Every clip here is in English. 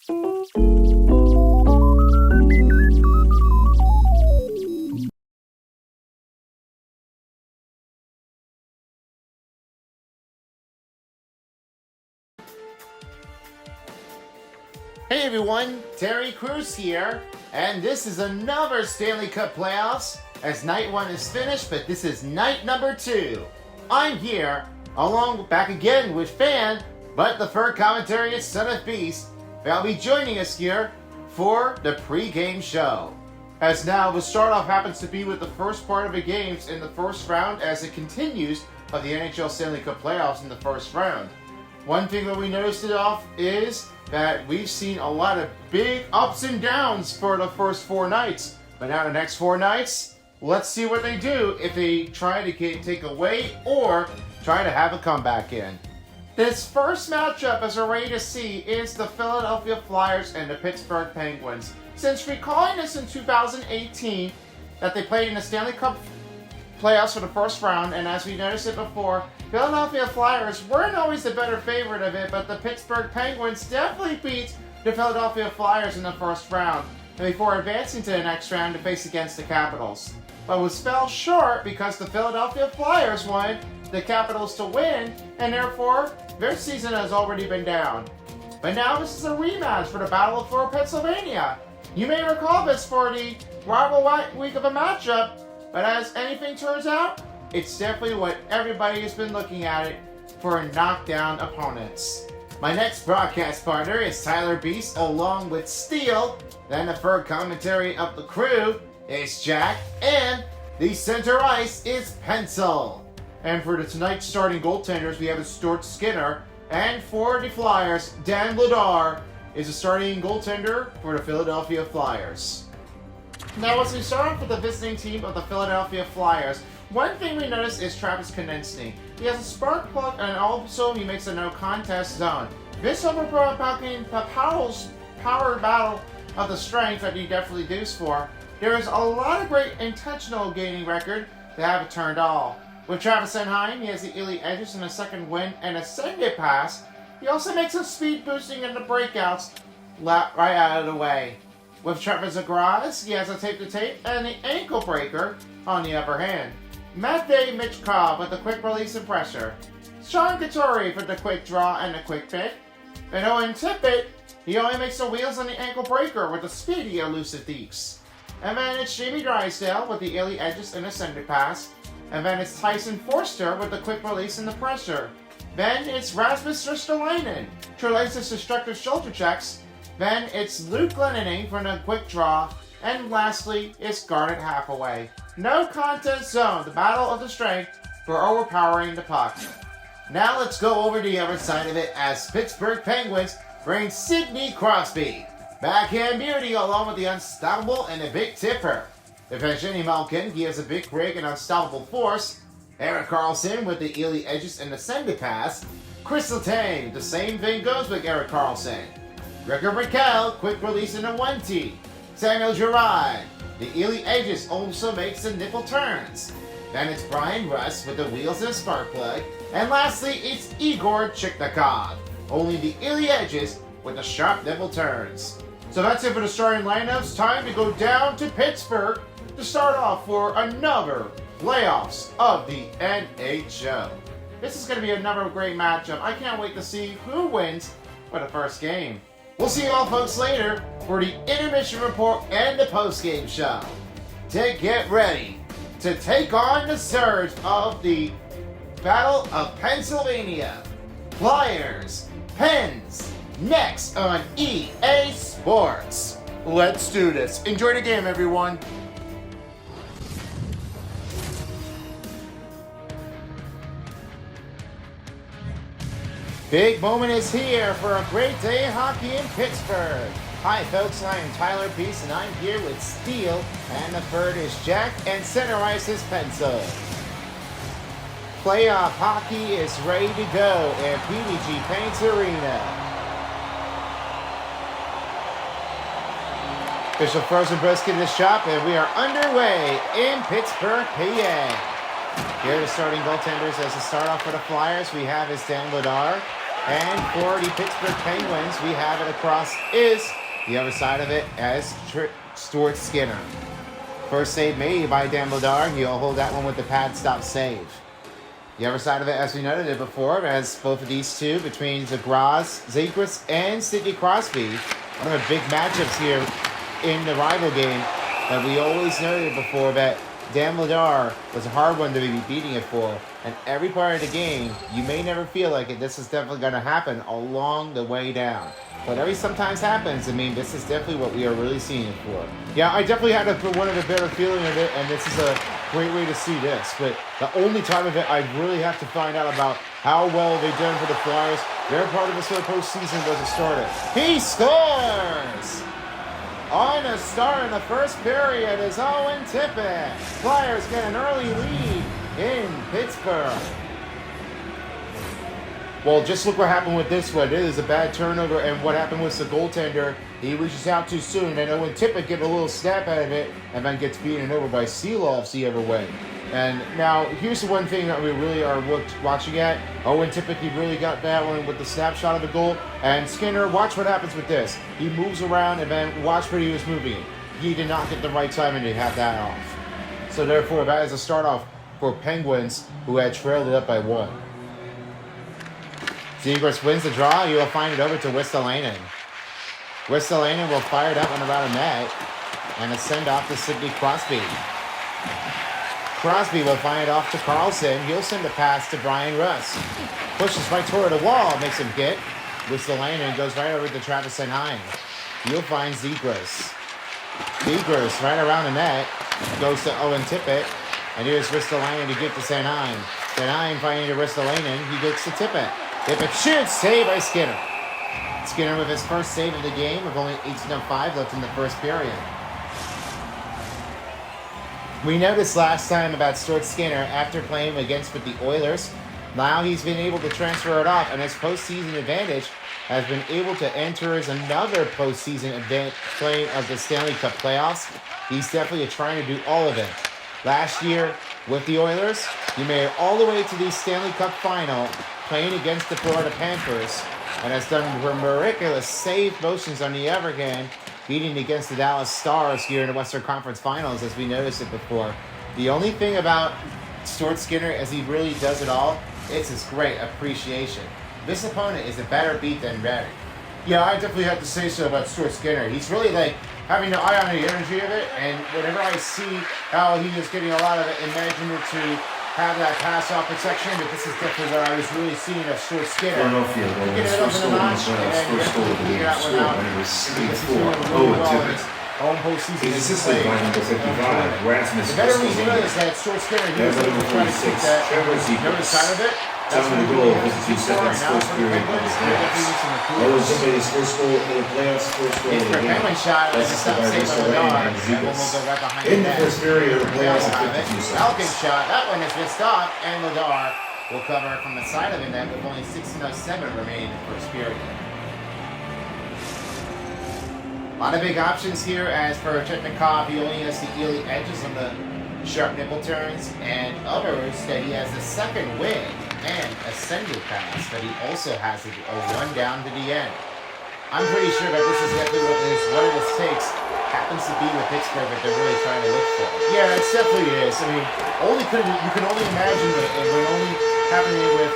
Hey everyone, Terry Crews here, and this is another Stanley Cup playoffs, as night 1 is finished, but this is night number 2. I'm here, back again with Fan, but the third commentary is Son of Beast, that'll be joining us here for the pre-game show. As now, the start-off happens to be with the first part of the games in the first round as it continues of the NHL Stanley Cup playoffs in the first round. One thing that we noticed it off is that we've seen a lot of big ups and downs for the first 4 nights. But now the next 4 nights, let's see what they do if they try to take away or try to have a comeback in. This first matchup, as we're ready to see, is the Philadelphia Flyers and the Pittsburgh Penguins. Since recalling this in 2018, that they played in the Stanley Cup playoffs for the first round, and as we noticed it before, Philadelphia Flyers weren't always the better favorite of it, but the Pittsburgh Penguins definitely beat the Philadelphia Flyers in the first round, before advancing to the next round to face against the Capitals. But was fell short because the Philadelphia Flyers wanted the Capitals to win, and therefore their season has already been down. But now this is a rematch for the Battle for Pennsylvania. You may recall this for the rival week of a matchup, but as anything turns out, it's definitely what everybody has been looking at it for knockdown opponents. My next broadcast partner is Tyler Beast along with Steele. Then the third commentary of the crew is Jack, and the center ice is Pencil. And for tonight's starting goaltenders, we have Stuart Skinner, and for the Flyers, Dan Vladar is the starting goaltender for the Philadelphia Flyers. Now, as we start off with the visiting team of the Philadelphia Flyers, one thing we notice is Travis Konecny. He has a spark plug, and also he makes a no-contest zone. This overbrought power battle of the strength that he definitely dues for. There is a lot of great intentional gaining record to have it turned all. With Travis Enheim, he has the elite edges in a second win and a send-it pass. He also makes some speed boosting in the breakouts right out of the way. With Trevor Zegras, he has a tape-to-tape and the ankle breaker on the upper hand. Matvey Michkov with the quick release and pressure. Sean Couturier for the quick draw and the quick pick. And Owen Tippett, he only makes the wheels on the ankle breaker with the speedy elusive deeks. And then it's Jamie Drysdale with the elite edges and the center pass. And then it's Tyson Forster with the quick release and the pressure. Then it's Rasmus Ristolainen, Trelace's destructive shoulder checks. Then it's Luke Glendening for the quick draw. And lastly, it's Garnet Hathaway. No contest zone, the battle of the strength for overpowering the puck. Now let's go over to the other side of it as Pittsburgh Penguins bring Sidney Crosby. Backhand beauty along with the unstoppable and the big tipper. Evgeny Malkin, he has a big break and unstoppable force. Erik Karlsson with the elite edges and the send-it pass. Chris Letang, the same thing goes with Erik Karlsson. Gregor Rakell, quick release in a 1T. Samuel Girard, the elite edges also makes the nipple turns. Then it's Brian Rust with the wheels and a spark plug. And lastly, it's Igor Chikhnakov, only the elite edges with the sharp nipple turns. So that's it for the starting lineups. Time to go down to Pittsburgh to start off for another playoffs of the NHL. This is going to be another great matchup. I can't wait to see who wins for the first game. We'll see you all folks later for the intermission report and the post-game show. To get ready to take on the surge of the Battle of Pennsylvania. Flyers, Pens, next on EA Sports. Let's do this. Enjoy the game, everyone. Big moment is here for a great day of hockey in Pittsburgh. Hi folks, I am Tyler Beast and I'm here with Steele, and the third is Jack, and center ice is Pencil. Playoff hockey is ready to go at PDG Paints Arena. Official frozen brisket in the shop, and we are underway in Pittsburgh, PA. Here are the starting goaltenders. As a start off for the Flyers, we have is Dan Vladar. And for the Pittsburgh Penguins, we have it across is the other side of it as Stuart Skinner. First save made by Dan Vladar. He'll hold that one with the pad stop save. The other side of it, as we noted it before, as both of these two between Zegras and Sidney Crosby. One of the big matchups here in the rival game that we always noted before that Dan Vladar was a hard one to be beating it for. And every part of the game, you may never feel like it. This is definitely going to happen along the way down. But every sometimes happens. I mean, this is definitely what we are really seeing it for. Yeah, I definitely had one of the better feeling of it, and this is a great way to see this. But the only time of it, I really have to find out about how well they've done for the Flyers. Their part of the postseason was started. He scores! On a start in the first period is Owen Tippett. Flyers get an early lead in Pittsburgh. Well, just look what happened with this one. It is a bad turnover, and what happened was the goaltender, he reaches out too soon, and Owen Tippett get a little snap out of it, and then gets beaten over by Seeloffs the other way. And now, here's the one thing that we really are watching at. Owen Tippett, he really got that one with the snapshot of the goal. And Skinner, watch what happens with this. He moves around, and then watch where he was moving. He did not get the right timing to have that off. So therefore, that is a start off for Penguins, who had trailed it up by 1. Zegras wins the draw. You will find it over to Ristolainen. Ristolainen will fire that one around the net. And a send-off to Sidney Crosby. Crosby will find it off to Carlson. He'll send a pass to Brian Russ. Pushes right toward the wall. Makes him get. Ristolainen goes right over to Travis Sanheim. He'll find Zegras. Zegras right around the net. Goes to Owen Tippett. And here's Ristolainen to get to Sanheim. Sanheim finding to Ristolainen. He gets to Tippett. Tippett shoots. Save by Skinner. Skinner with his first save of the game with only 18:05 left in the first period. We noticed last time about Stuart Skinner after playing against with the Oilers. Now he's been able to transfer it off, and his postseason advantage has been able to enter as another postseason event playing of the Stanley Cup playoffs. He's definitely trying to do all of it. Last year with the Oilers, he made it all the way to the Stanley Cup final playing against the Florida Panthers, and has done miraculous save motions on the other hand, beating against the Dallas Stars here in the Western Conference Finals, as we noticed it before. The only thing about Stuart Skinner, as he really does it all, it's his great appreciation. This opponent is a better beat than ready. Yeah, I definitely have to say so about Stuart Skinner. He's really like having the eye on the energy of it, and whenever I see how he is getting a lot of it, imagine it to have that pass-off protection, but this is definitely what I was really seeing of Stuart Skinner. Philadelphia goal, his first goal in the playoffs, first goal of the game scored when he was 64. Owen Tippett. He's assisted by number 55, Rasmus. The better reason is that Stuart Skinner, he was able to try to keep that other side of it. Down the goal, 52 seconds, first period of the playoffs. Owen Tippett, his first goal in the playoffs, first goal of the game. Assisted by Ristolainen and Zegras. In the first period of the playoffs, 52 seconds. Falcon shot, that one is missed off, and Vladar will cover it from the side of the net with only 16:07 remaining in the first period. A lot of big options here. As for Chetnikov, he only has the early edges on the sharp nipple turns, and others that he has the second wing and a sender pass, but he also has a run down to the end. I'm pretty sure that this is definitely what it takes. Happens to be with Pittsburgh that they're really trying to look for. Yeah, it definitely is. I mean, you can only imagine it, and we're only happening with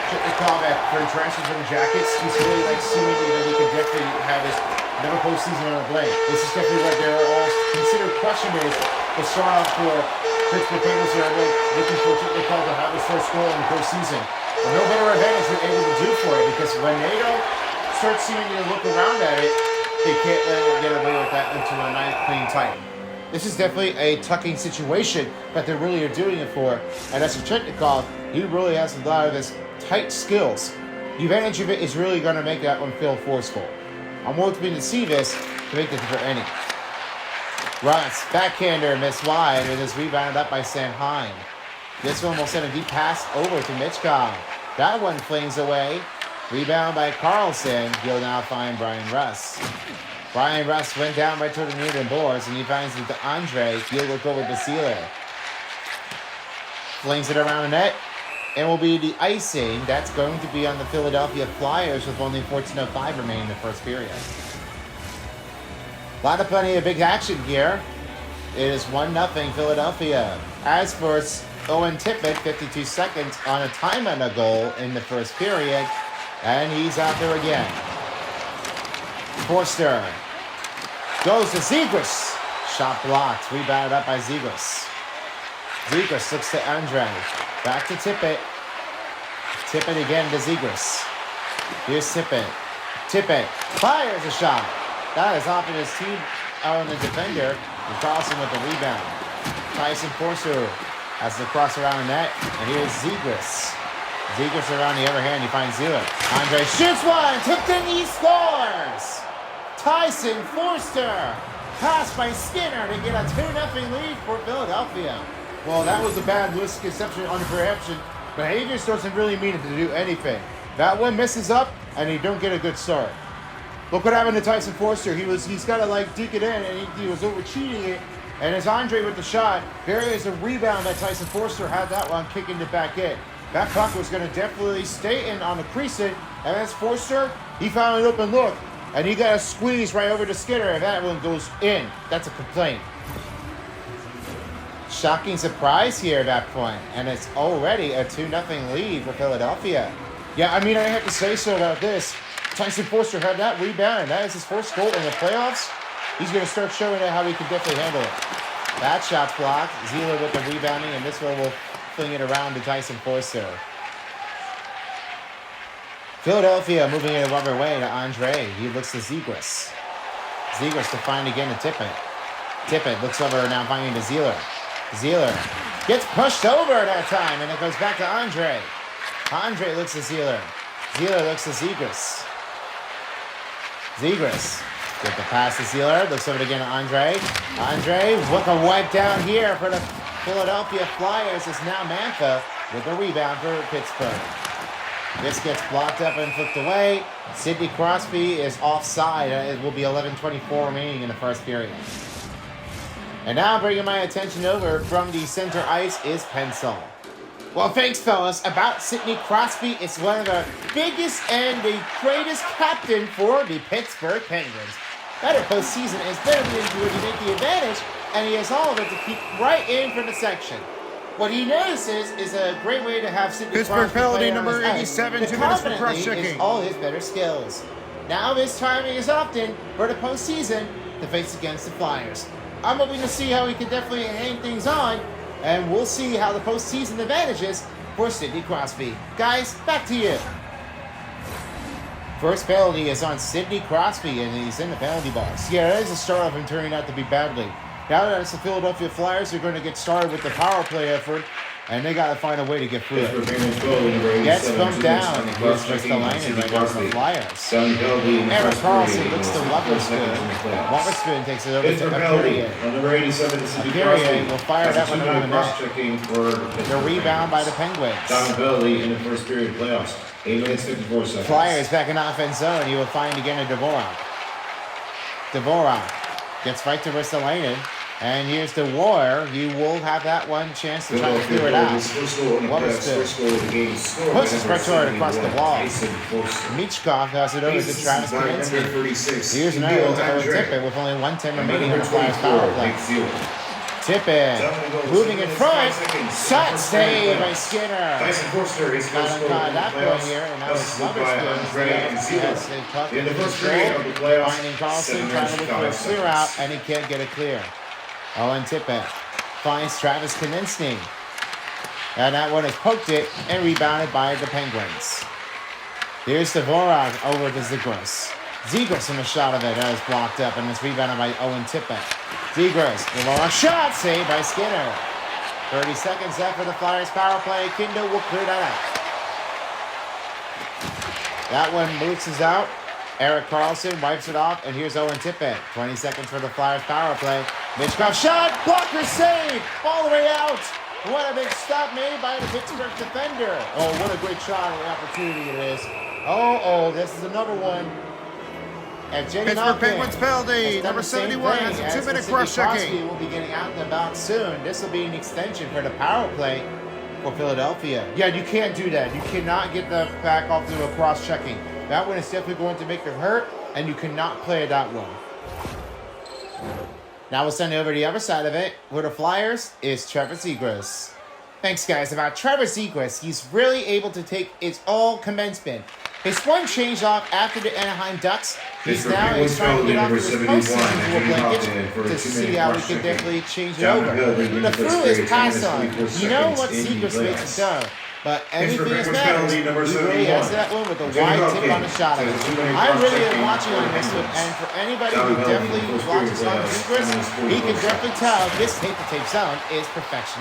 Chetnikov for transfer from the Jackets. He's really like seemingly that he could definitely have his another postseason on the blade. This is definitely what they're all considered question is to start off for Pittsburgh Penguins here. Looking for Chetnikov to have his first goal in the postseason. But no better advantage we're able to do for it, because when they don't start seeming to look around at it, they can't let it get away with that into a nice clean tight. This is definitely a tucking situation that they really are doing it for. And as for Chetnikov, he really has a lot of his tight skills. The advantage of it is really going to make that one feel forceful. I'm hoping to see this to make it for any. Russ, backhander, missed wide. It is rebounded up by Sanheim. This one will send a deep pass over to Mitchkov. That one flings away. Rebound by Carlson. He'll now find Brian Russ. Brian Russ went down right toward the near boards, and he finds it to Andre. He'll look over to Sealer. Flings it around the net. and will be the icing. That's going to be on the Philadelphia Flyers with only 14:05 remaining in the first period. Plenty of big action here. It is 1-0 Philadelphia. As for Owen Tippett, 52 seconds on a time and a goal in the first period, and he's out there again. Forster goes to Zegras. Shot blocked. Rebounded up by Zegras. Zegras looks to Andre. Back to Tippett. Tippett again to Zegras. Here's Tippett. Tippett fires a shot. That is off in his team on the defender. Carlson with the rebound. Tyson Forster has the cross around the net. And here's Zegras. Zegras around the other hand. He finds Zila. Andre shoots one. Tipped in. He scores. Tyson Forster. Pass by Skinner to get a 2-0 lead for Philadelphia. Well, that was a bad misconception on the perception. Behavior doesn't really mean it to do anything. That one misses up, and he don't get a good start. Look what happened to Tyson Forster. He's got to like deke it in, and he was over cheating it. And as Andre with the shot, there is a rebound that Tyson Forster had that one kicking it back in. That puck was going to definitely stay in on the crease, and as Forster, he found an open look, and he got a squeeze right over to Skinner, and that one goes in. That's a complaint. Shocking surprise here at that point, and it's already a 2-0 lead for Philadelphia. Yeah, I mean, I have to say so about this. Tyson Forster had that rebound, and that is his first goal in the playoffs. He's going to start showing it how he can definitely handle it. That shot's blocked. Zila with the rebounding, and this one will fling it around to Tyson Forster. Philadelphia moving it the other way to Andre. He looks to Zegras. Zegras to find again to Tippett. Tippett looks over now finding to Zila. Zila gets pushed over that time, and it goes back to Andre. Andre looks to Zila. Zila looks to Zegras. Zegras get the pass to Zila. Looks over again to Andre. Andre with a wipe down here for the Philadelphia Flyers. Is now Mantha with the rebound for Pittsburgh. This gets blocked up and flipped away. Sidney Crosby is offside. It will be 11:24 remaining in the first period. And now bringing my attention over from the center ice is Pencil. Well, thanks, fellas. About Sidney Crosby, it's one of the biggest and the greatest captain for the Pittsburgh Penguins. Better postseason is better than when you make the advantage, and he has all of it to keep right in for the section. What he notices is a great way to have Sidney Pittsburgh Crosby penalty play on number his ice. 87, 2 minutes for cross-checking. Is all his better skills. Now his timing is often for the postseason to face against the Flyers. I'm hoping to see how he can definitely hang things on, and we'll see how the postseason advantages for Sidney Crosby. Guys, back to you. First penalty is on Sidney Crosby, and he's in the penalty box. Yeah, that is a start of him turning out to be badly. Now that it's the Philadelphia Flyers, are going to get started with the power play effort, and they got to find a way to get through it. Gets bumped down, and here's just the line right now for the Flyers. Eric Carlson looks to Wotherspoon. Wotherspoon takes it over to Akurian. Akurian will fire that one around the net. The rebound by the Penguins. Down penalty in the first period playoffs. 8 minutes, 54 seconds. Flyers back in offense zone. You will find again a Dvorak. Dvorak gets right to Ristolainen. And here's the War. You will have that one chance to try to clear it out. Pushes right toward across the wall. Michkov has it over to Travis Kaminsky. Here's another one to Owen Tippett with only 1:10 remaining in the Flyers power play. Tippett moving in front. Shot save by Skinner. Tyson Forster is Got that going here, and now it's Wotherspoon. In the first period of the playoffs, finding Carlson trying to look for a clear out, and he can't get it clear. Owen Tippett finds Travis Kaminsky. And that one has poked it and rebounded by the Penguins. Here's Dvorak over to Zegras. Zegras in the shot of it that is blocked up, and it's rebounded by Owen Tippett. Zegras, Dvorak shot saved by Skinner. 30 seconds left for the Flyers power play. Kindo will clear that out. That one bounces out. Eric Carlson wipes it off, and here's Owen Tippett. 20 seconds for the Flyers power play. Mitchkov shot, blocker save, all the way out. What a big stop made by the Pittsburgh defender. Oh, what a great shot and opportunity it is. Oh, this is another one. And Pittsburgh Penguins penalty, number 71 has a 2-minute cross-checking. Will be getting out and about soon. This will be an extension for the power play for Philadelphia. Yeah, you can't do that. You cannot get the back off to a cross-checking. That one is definitely going to make it hurt, and you cannot play that one. Now we'll send it over to the other side of it. For the Flyers is Trevor Zegras. Thanks, guys. About Trevor Zegras, he's really able to take his all commencement. His one change off after the Anaheim Ducks. He's now trying to get off of his postseason to a blanket to see how we can definitely change it over. The through is pass on. You know what Zegras makes it done. But anything is matters. He really has that one with a wide tip on the shot. I really am watching on this one, and for anybody who definitely watches on Zegras, he can definitely tell this tape-to-tape zone is perfection.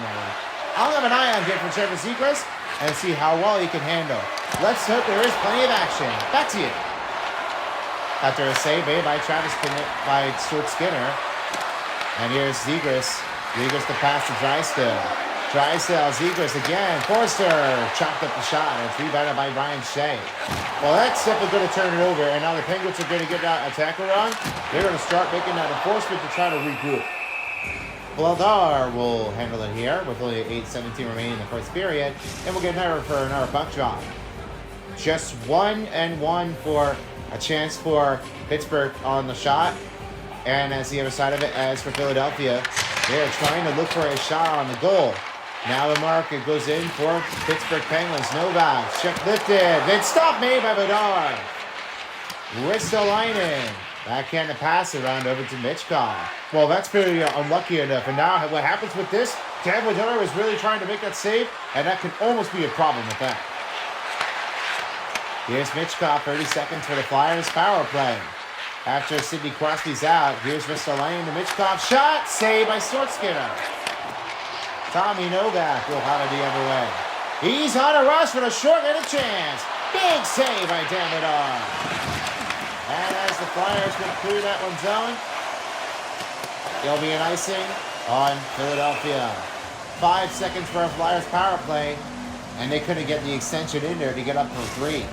I'll have an eye on here for Trevor Zegras and see how well he can handle. Let's hope there is plenty of action. Back to you. After a save made by Stuart Skinner. And here's Zegras. Zegras to pass to Drysdale. Drysdale, Zegras again. Forster chopped up the shot. And it's rebounded by Ryan Shea. Well, that's definitely going to turn it over. And now the Penguins are going to get that attacker on. They're going to start making that enforcement to try to regroup. Vladar will handle it here with only 8:17 remaining in the first period. And we'll get another for another puck drop. Just 1-1 for a chance for Pittsburgh on the shot. And as the other side of it, as for Philadelphia, they're trying to look for a shot on the goal. Now the mark, it goes in for Pittsburgh Penguins. Novak, check lifted. Then stop made by Vladar. Ristolainen. Backhand the pass around over to Mitchkov. Well, that's pretty unlucky enough. And now what happens with this, Dan Vladar is really trying to make that save, and that could almost be a problem with that. Here's Mitchkov, 30 seconds for the Flyers power play. After Sidney Crosby's out, here's Ristolainen, the Mitchkov shot, saved by Stuart Skinner. Tommy Novak will have it the other way. He's on a rush for a short-handed chance. Big save by Dan Vladar. And as the Flyers get through that one zone, there'll be an icing on Philadelphia. 5 seconds for a Flyers power play, and they couldn't get the extension in there to get up for 3.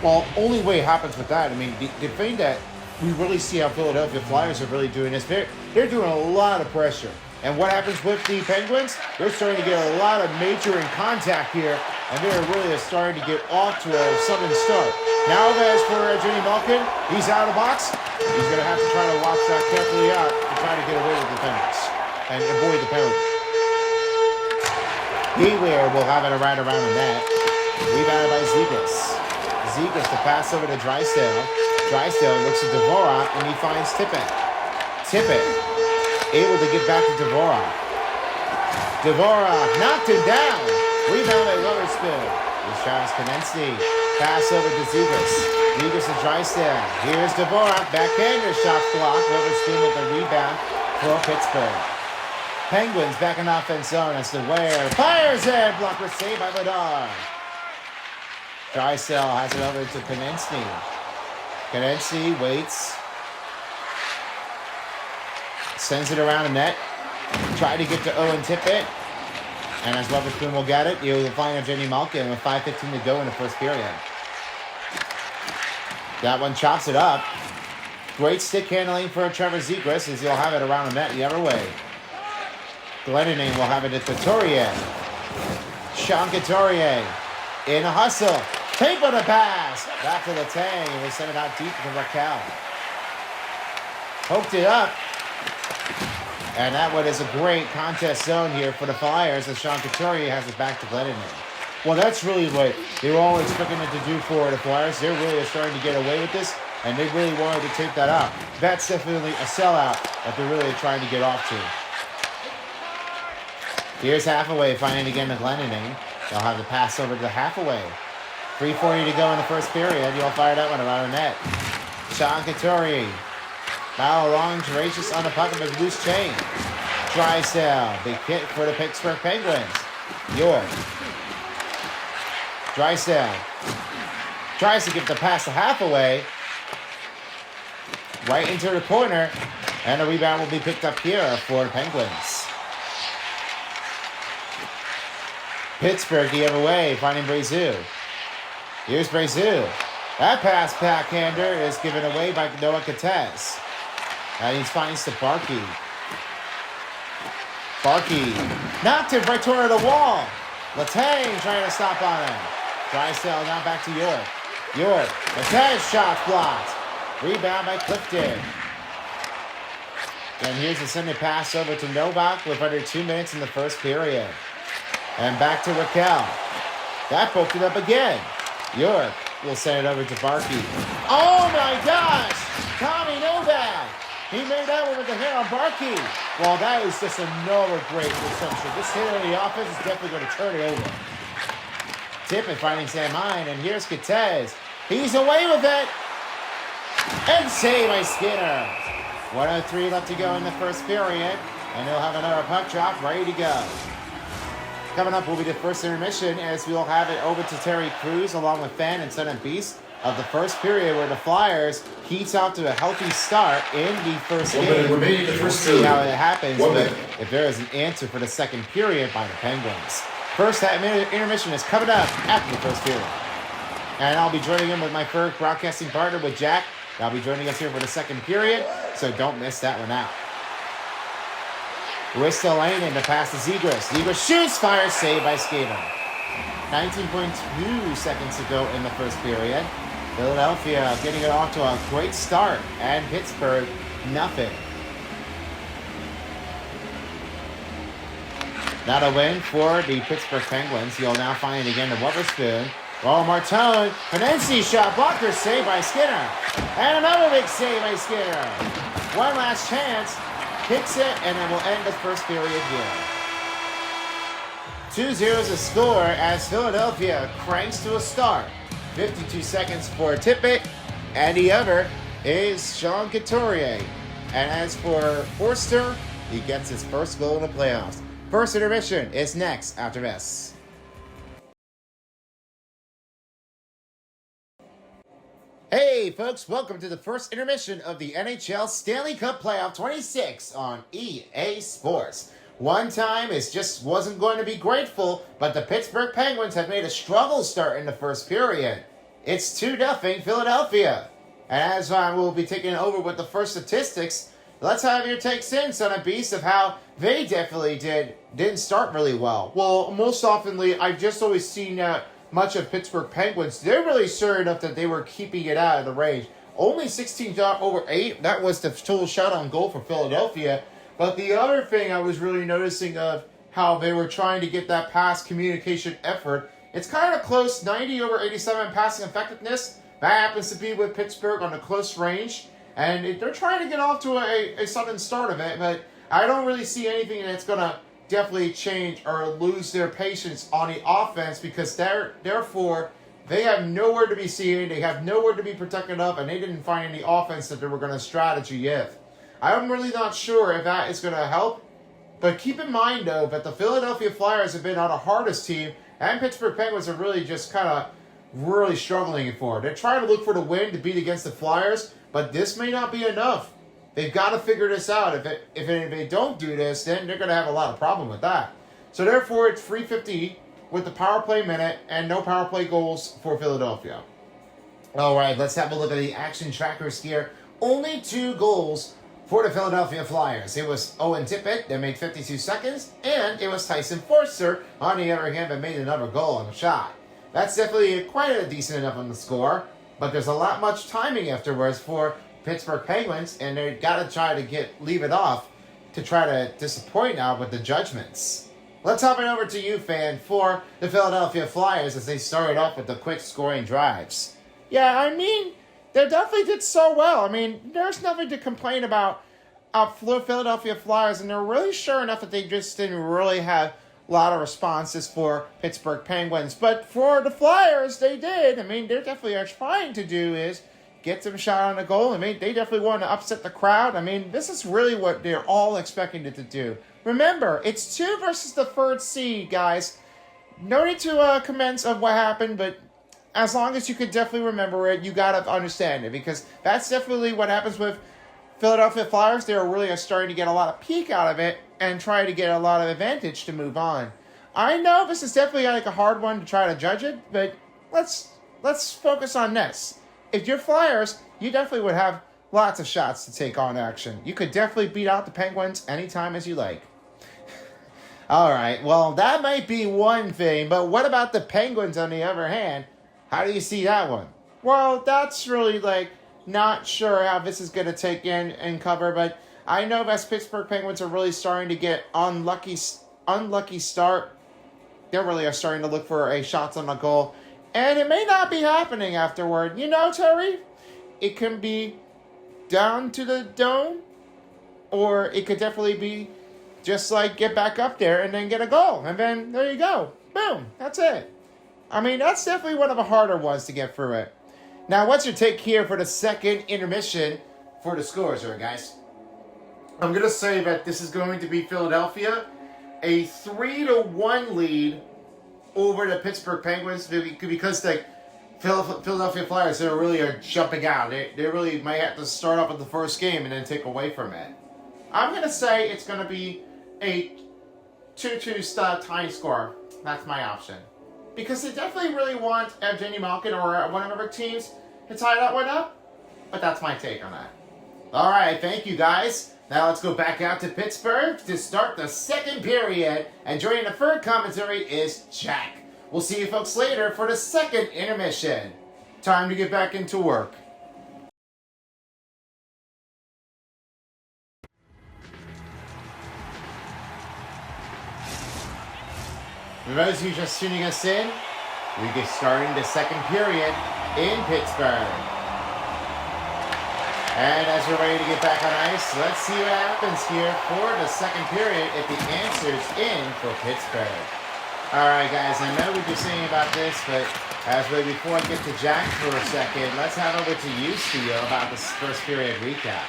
Well, only way it happens with that, I mean, the thing that we really see how Philadelphia Flyers are really doing is they're doing a lot of pressure. And what happens with the Penguins? They're starting to get a lot of major in contact here, and they're really starting to get off to a southern start. Now as for Jenny Malkin, he's out of the box. He's going to have to try to watch that carefully out to try to get away with the penalties and avoid the penalty. Beware will have it right around the net. Rebounded by Zegras. Zegras to pass over to Drysdale. Drysdale looks at Dvorak and he finds Tippett. Tippett able to get back to Dvorak. Dvorak knocked him down. Rebound by Weatherspoon. Here's Travis Konecny. Pass over to Zegras. Zegras to Drysdale. Here's Dvorak. Backhander shot blocked. Weatherspoon with the rebound for Pittsburgh. Penguins back in offense zone as the Ware fires it. Blocker saved by Vladar. Drysdale has it over to Konecny. Konecny waits. Sends it around the net. Try to get to Owen Tippett. And as Weatherspoon will get it, you'll find Jenny Malkin with 5:15 to go in the first period. That one chops it up. Great stick handling for Trevor Zegras as he'll have it around the net the other way. Glendening will have it to Couturier. Sean Couturier in a hustle. Tape on the pass. Back to the Tang. And they send it out deep to Raquel. Poked it up. And that one is a great contest zone here for the Flyers as Sean Couturier has it back to Glendening. Well, that's really what they were all expecting it to do for the Flyers. They're really starting to get away with this, and they really wanted to take that out. That's definitely a sellout that they're really trying to get off to. Here's Hathaway finding again to Glendening. They'll have the pass over to the Hathaway. 3:40 to go in the first period. You'll fire that one around the net. Sean Couturier. Foul along, Courageous on the puck of his loose chain. Drysdale, big hit for the Pittsburgh Penguins. York. Drysdale tries to give the pass to Hathaway. Right into the corner, and the rebound will be picked up here for the Penguins. Pittsburgh the other way, finding Brazil. Here's Brazil. That pass backhander is given away by Noah Cortez. And he's finding Barkey. Barkey knocked it right toward the wall. Letang trying to stop on him. Drysdale now back to York. York. Letang shot blocked. Rebound by Clifton. And here's a send pass over to Novak with under 2 minutes in the first period. And back to Raquel. That broke it up again. York will send it over to Barkey. Oh my gosh! Tommy Novak! He made that one with the hit on Barkey. Well, that was just another great reception. This hit on the offense is definitely going to turn it over. Tippett finding Sam Hine, and here's Cortez. He's away with it. And save by Skinner. 1:03 left to go in the first period, and they'll have another puck drop ready to go. Coming up will be the first intermission, as we'll have it over to Terry Crews along with Fan and Son and Beast of the first period, where the Flyers heats out to a healthy start in the first game. We'll see how it happens, but if there is an answer for the second period by the Penguins. First intermission is coming up after the first period. And I'll be joining in with my first broadcasting partner, with Jack. They'll be joining us here for the second period, so don't miss that one out. Ristolainen to pass to Zegras. Zegras shoots, fires, saved by Skaven. 19.2 seconds to go in the first period. Philadelphia getting it off to a great start, and Pittsburgh, nothing. Not a win for the Pittsburgh Penguins. You'll now find it again to Wotherspoon. Oh, Martone, Penensi shot blocker, saved by Skinner. And another big save by Skinner. One last chance, kicks it, and then we'll end the first period here. 2-0 is a score as Philadelphia cranks to a start. 52 seconds for Tippett, and the other is Sean Couturier. And as for Forster, he gets his first goal in the playoffs. First intermission is next after this. Hey folks, welcome to the first intermission of the NHL Stanley Cup Playoff 26 on EA Sports. One time it just wasn't going to be grateful, but the Pittsburgh Penguins have made a struggle start in the first period. It's 2-0 Philadelphia. And as we'll be taking over with the first statistics, let's have your takes in, Son of Beast, of how they definitely didn't start really well. Well, most oftenly, I've just always seen much of Pittsburgh Penguins. They're really sure enough that they were keeping it out of the range. Only 16 shot over 8. That was the total shot on goal for Philadelphia. But the other thing I was really noticing of how they were trying to get that pass communication effort, it's kind of close, 90 over 87 passing effectiveness. That happens to be with Pittsburgh on a close range. And they're trying to get off to a sudden start of it, but I don't really see anything that's going to definitely change or lose their patience on the offense, because therefore they have nowhere to be seen, they have nowhere to be protected up, and they didn't find any offense that they were going to strategy if. I'm really not sure if that is going to help, but keep in mind though that the Philadelphia Flyers have been on the hardest team, and Pittsburgh Penguins are really just kind of really struggling for it. They're trying to look for the win to beat against the Flyers, but this may not be enough. They've got to figure this out. If they don't do this, then they're going to have a lot of problem with that. So therefore, it's 3:50 with the power play minute and no power play goals for Philadelphia. All right, let's have a look at the action trackers here. Only 2 goals for the Philadelphia Flyers. It was Owen Tippett that made 52 seconds, and it was Tyson Forster, on the other hand, that made another goal on the shot. That's definitely quite a decent enough on the score, but there's a lot much timing afterwards for Pittsburgh Penguins, and they've got to try to leave it off to try to disappoint now with the judgments. Let's hop it over to you, fan, for the Philadelphia Flyers as they started off with the quick scoring drives. Yeah, I mean, they definitely did so well. I mean, there's nothing to complain about Philadelphia Flyers, and they're really sure enough that they just didn't really have a lot of responses for Pittsburgh Penguins. But for the Flyers, they did. I mean, they're definitely trying to do is get some shot on the goal. I mean, they definitely want to upset the crowd. I mean, this is really what they're all expecting it to do. Remember, it's 2 versus the 3rd seed, guys. No need to commence of what happened, but as long as you could definitely remember it, you got to understand it, because that's definitely what happens with Philadelphia Flyers. They're really starting to get a lot of peak out of it and try to get a lot of advantage to move on. I know this is definitely like a hard one to try to judge it, but let's focus on this. If you're Flyers, you definitely would have lots of shots to take on action. You could definitely beat out the Penguins anytime as you like. All right, well, that might be one thing, but what about the Penguins on the other hand? How do you see that one? Well, that's really, not sure how this is going to take in and cover, but I know that Pittsburgh Penguins are really starting to get unlucky start. They really are starting to look for a shots on the goal, and it may not be happening afterward. You know, Terry, it can be down to the dome, or it could definitely be just get back up there and then get a goal. And then there you go. Boom. That's it. I mean, that's definitely one of the harder ones to get through it. Now, what's your take here for the second intermission for the scores here, guys? I'm going to say that this is going to be Philadelphia. A 3-1 lead over the Pittsburgh Penguins because the Philadelphia Flyers really are jumping out. They really might have to start off with the first game and then take away from it. I'm going to say it's going to be a 2-2 tie score. That's my option. Because they definitely really want Evgeny Malkin or one of their teams to tie that one up. But that's my take on that. All right, thank you guys. Now let's go back out to Pittsburgh to start the second period. And joining the third commentary is Jack. We'll see you folks later for the second intermission. Time to get back into work. For those of you just tuning us in, we get starting the second period in Pittsburgh. And as we're ready to get back on ice, let's see what happens here for the second period if the answer's in for Pittsburgh. All right, guys, I know what you're saying about this, but before I get to Jack for a second, let's head over to you, Theo, about this first period recap.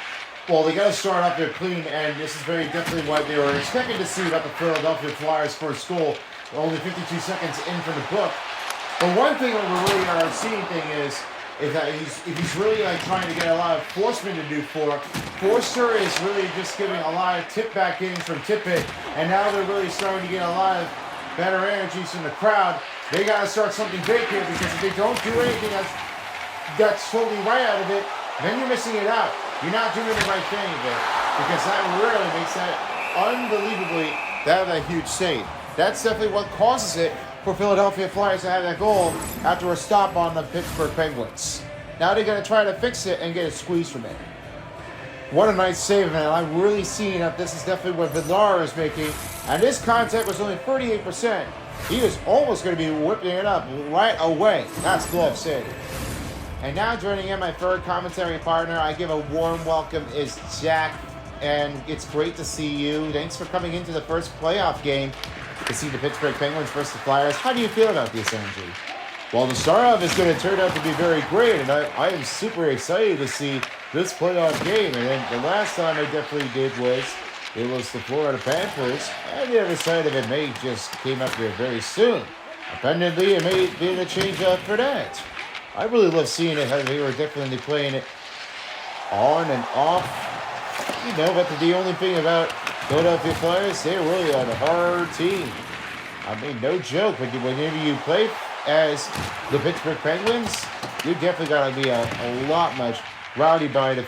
Well, they got to start off there clean, and this is very definitely what they were expecting to see about the Philadelphia Flyers' first goal. Only 52 seconds in from the book. But one thing that we really are seeing is that he's really trying to get a lot of Forsman to do Forster is really just giving a lot of tip back innings from Tippett, and now they're really starting to get a lot of better energies from the crowd. They got to start something big here because if they don't do anything that's totally right out of it, then you're missing it out. You're not doing the right thing because that really makes that unbelievably a huge save. That's definitely what causes it for Philadelphia Flyers to have that goal after a stop on the Pittsburgh Penguins. Now they're going to try to fix it and get a squeeze from it. What a nice save, man. I'm really seeing that this is definitely what Vidar is making. And this contact was only 38%. He was almost going to be whipping it up right away. That's glove save. And now joining in my third commentary partner, I give a warm welcome is Jack. And it's great to see you. Thanks for coming into the first playoff game to see the Pittsburgh Penguins versus the Flyers. How do you feel about this energy? Well, the start off is going to turn out to be very great, and I am super excited to see this playoff game. And then the last time I definitely did was the Florida Panthers, and the other side of it may just came up here very soon. Apparently, it may be a change up for that. I really love seeing it, how they were definitely playing it on and off. You know, but the only thing about Philadelphia Flyers, they're really a hard team. I mean, no joke. Whenever you play as the Pittsburgh Penguins, you definitely got to be a lot much rowdy by the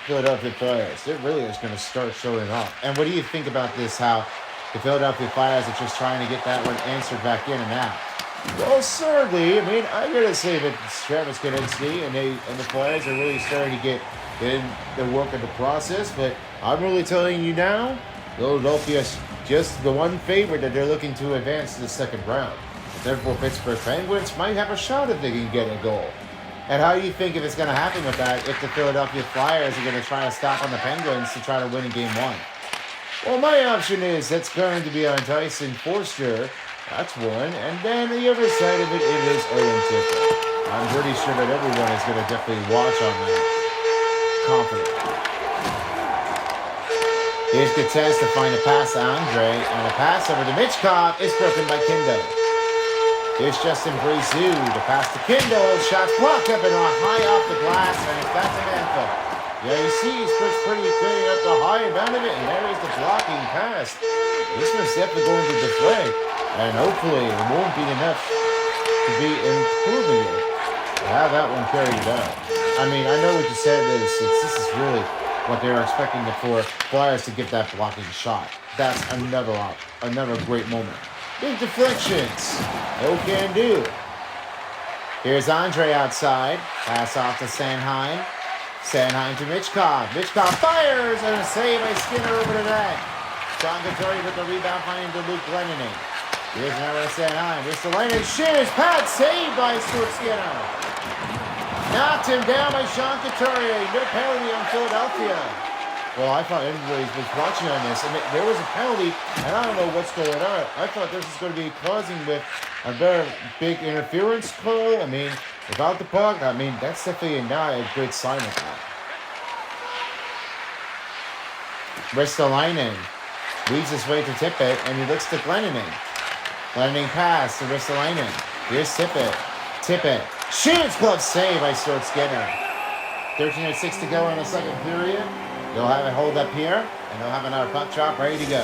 Philadelphia Flyers. It really is going to start showing off. And what do you think about this, how the Philadelphia Flyers are just trying to get that one answered back in and out? Well, certainly, I mean, I'm going to say that Travis Konecny and the Flyers are really starting to get in the work of the process, but I'm really telling you now, Philadelphia's just the one favorite that they're looking to advance to the second round. Therefore, Pittsburgh Penguins might have a shot if they can get a goal. And how do you think if it's going to happen with that, if the Philadelphia Flyers are going to try to stop on the Penguins to try to win in Game 1? Well, my option is that's going to be on Tyson Forster. That's one. And then the other side of it is Owen Tippett. I'm pretty sure that everyone is going to definitely watch on that. Confident. Here's Gates to find a pass to Andre, and a pass over to Mitchkov is broken by Kindle. Here's Justin Brisou, the pass to Kindle, shots blocked up and high off the glass, and it's back to Mantle. Yeah, you see he's pushed pretty good up the high amount of it, and there is the blocking pass. This one's definitely going to deflect, and hopefully it won't be enough to be improving it. To have that one carried out. I mean, I know what you said, this is really what they were expecting the Flyers to get that blocking shot. That's another great moment. Big deflections. No can do. Here's Andre outside. Pass off to Sanheim. Sanheim to Mitchkov. Mitchkov fires and a save by Skinner over the net. John Couturier with the rebound, finding to Luke Glendening. Here's another Sanheim. Ristolainen shoots. Pat saved by Stuart Skinner. Knocked him down by Sean Couturier. No penalty on Philadelphia. Well, I thought everybody was watching on this, and there was a penalty, and I don't know what's going on. I thought this was going to be causing with a very big interference call. I mean, without the puck, I mean, that's definitely not a good sign of that. Ristolainen leads his way to Tippett, and he looks to Glendening. Glendening pass to Ristolainen. Here's Tippett. Tippett shoots, glove save by Stuart Skinner. 13:06 to go in the second period. They'll have it hold up here, and they'll have another puck drop ready to go.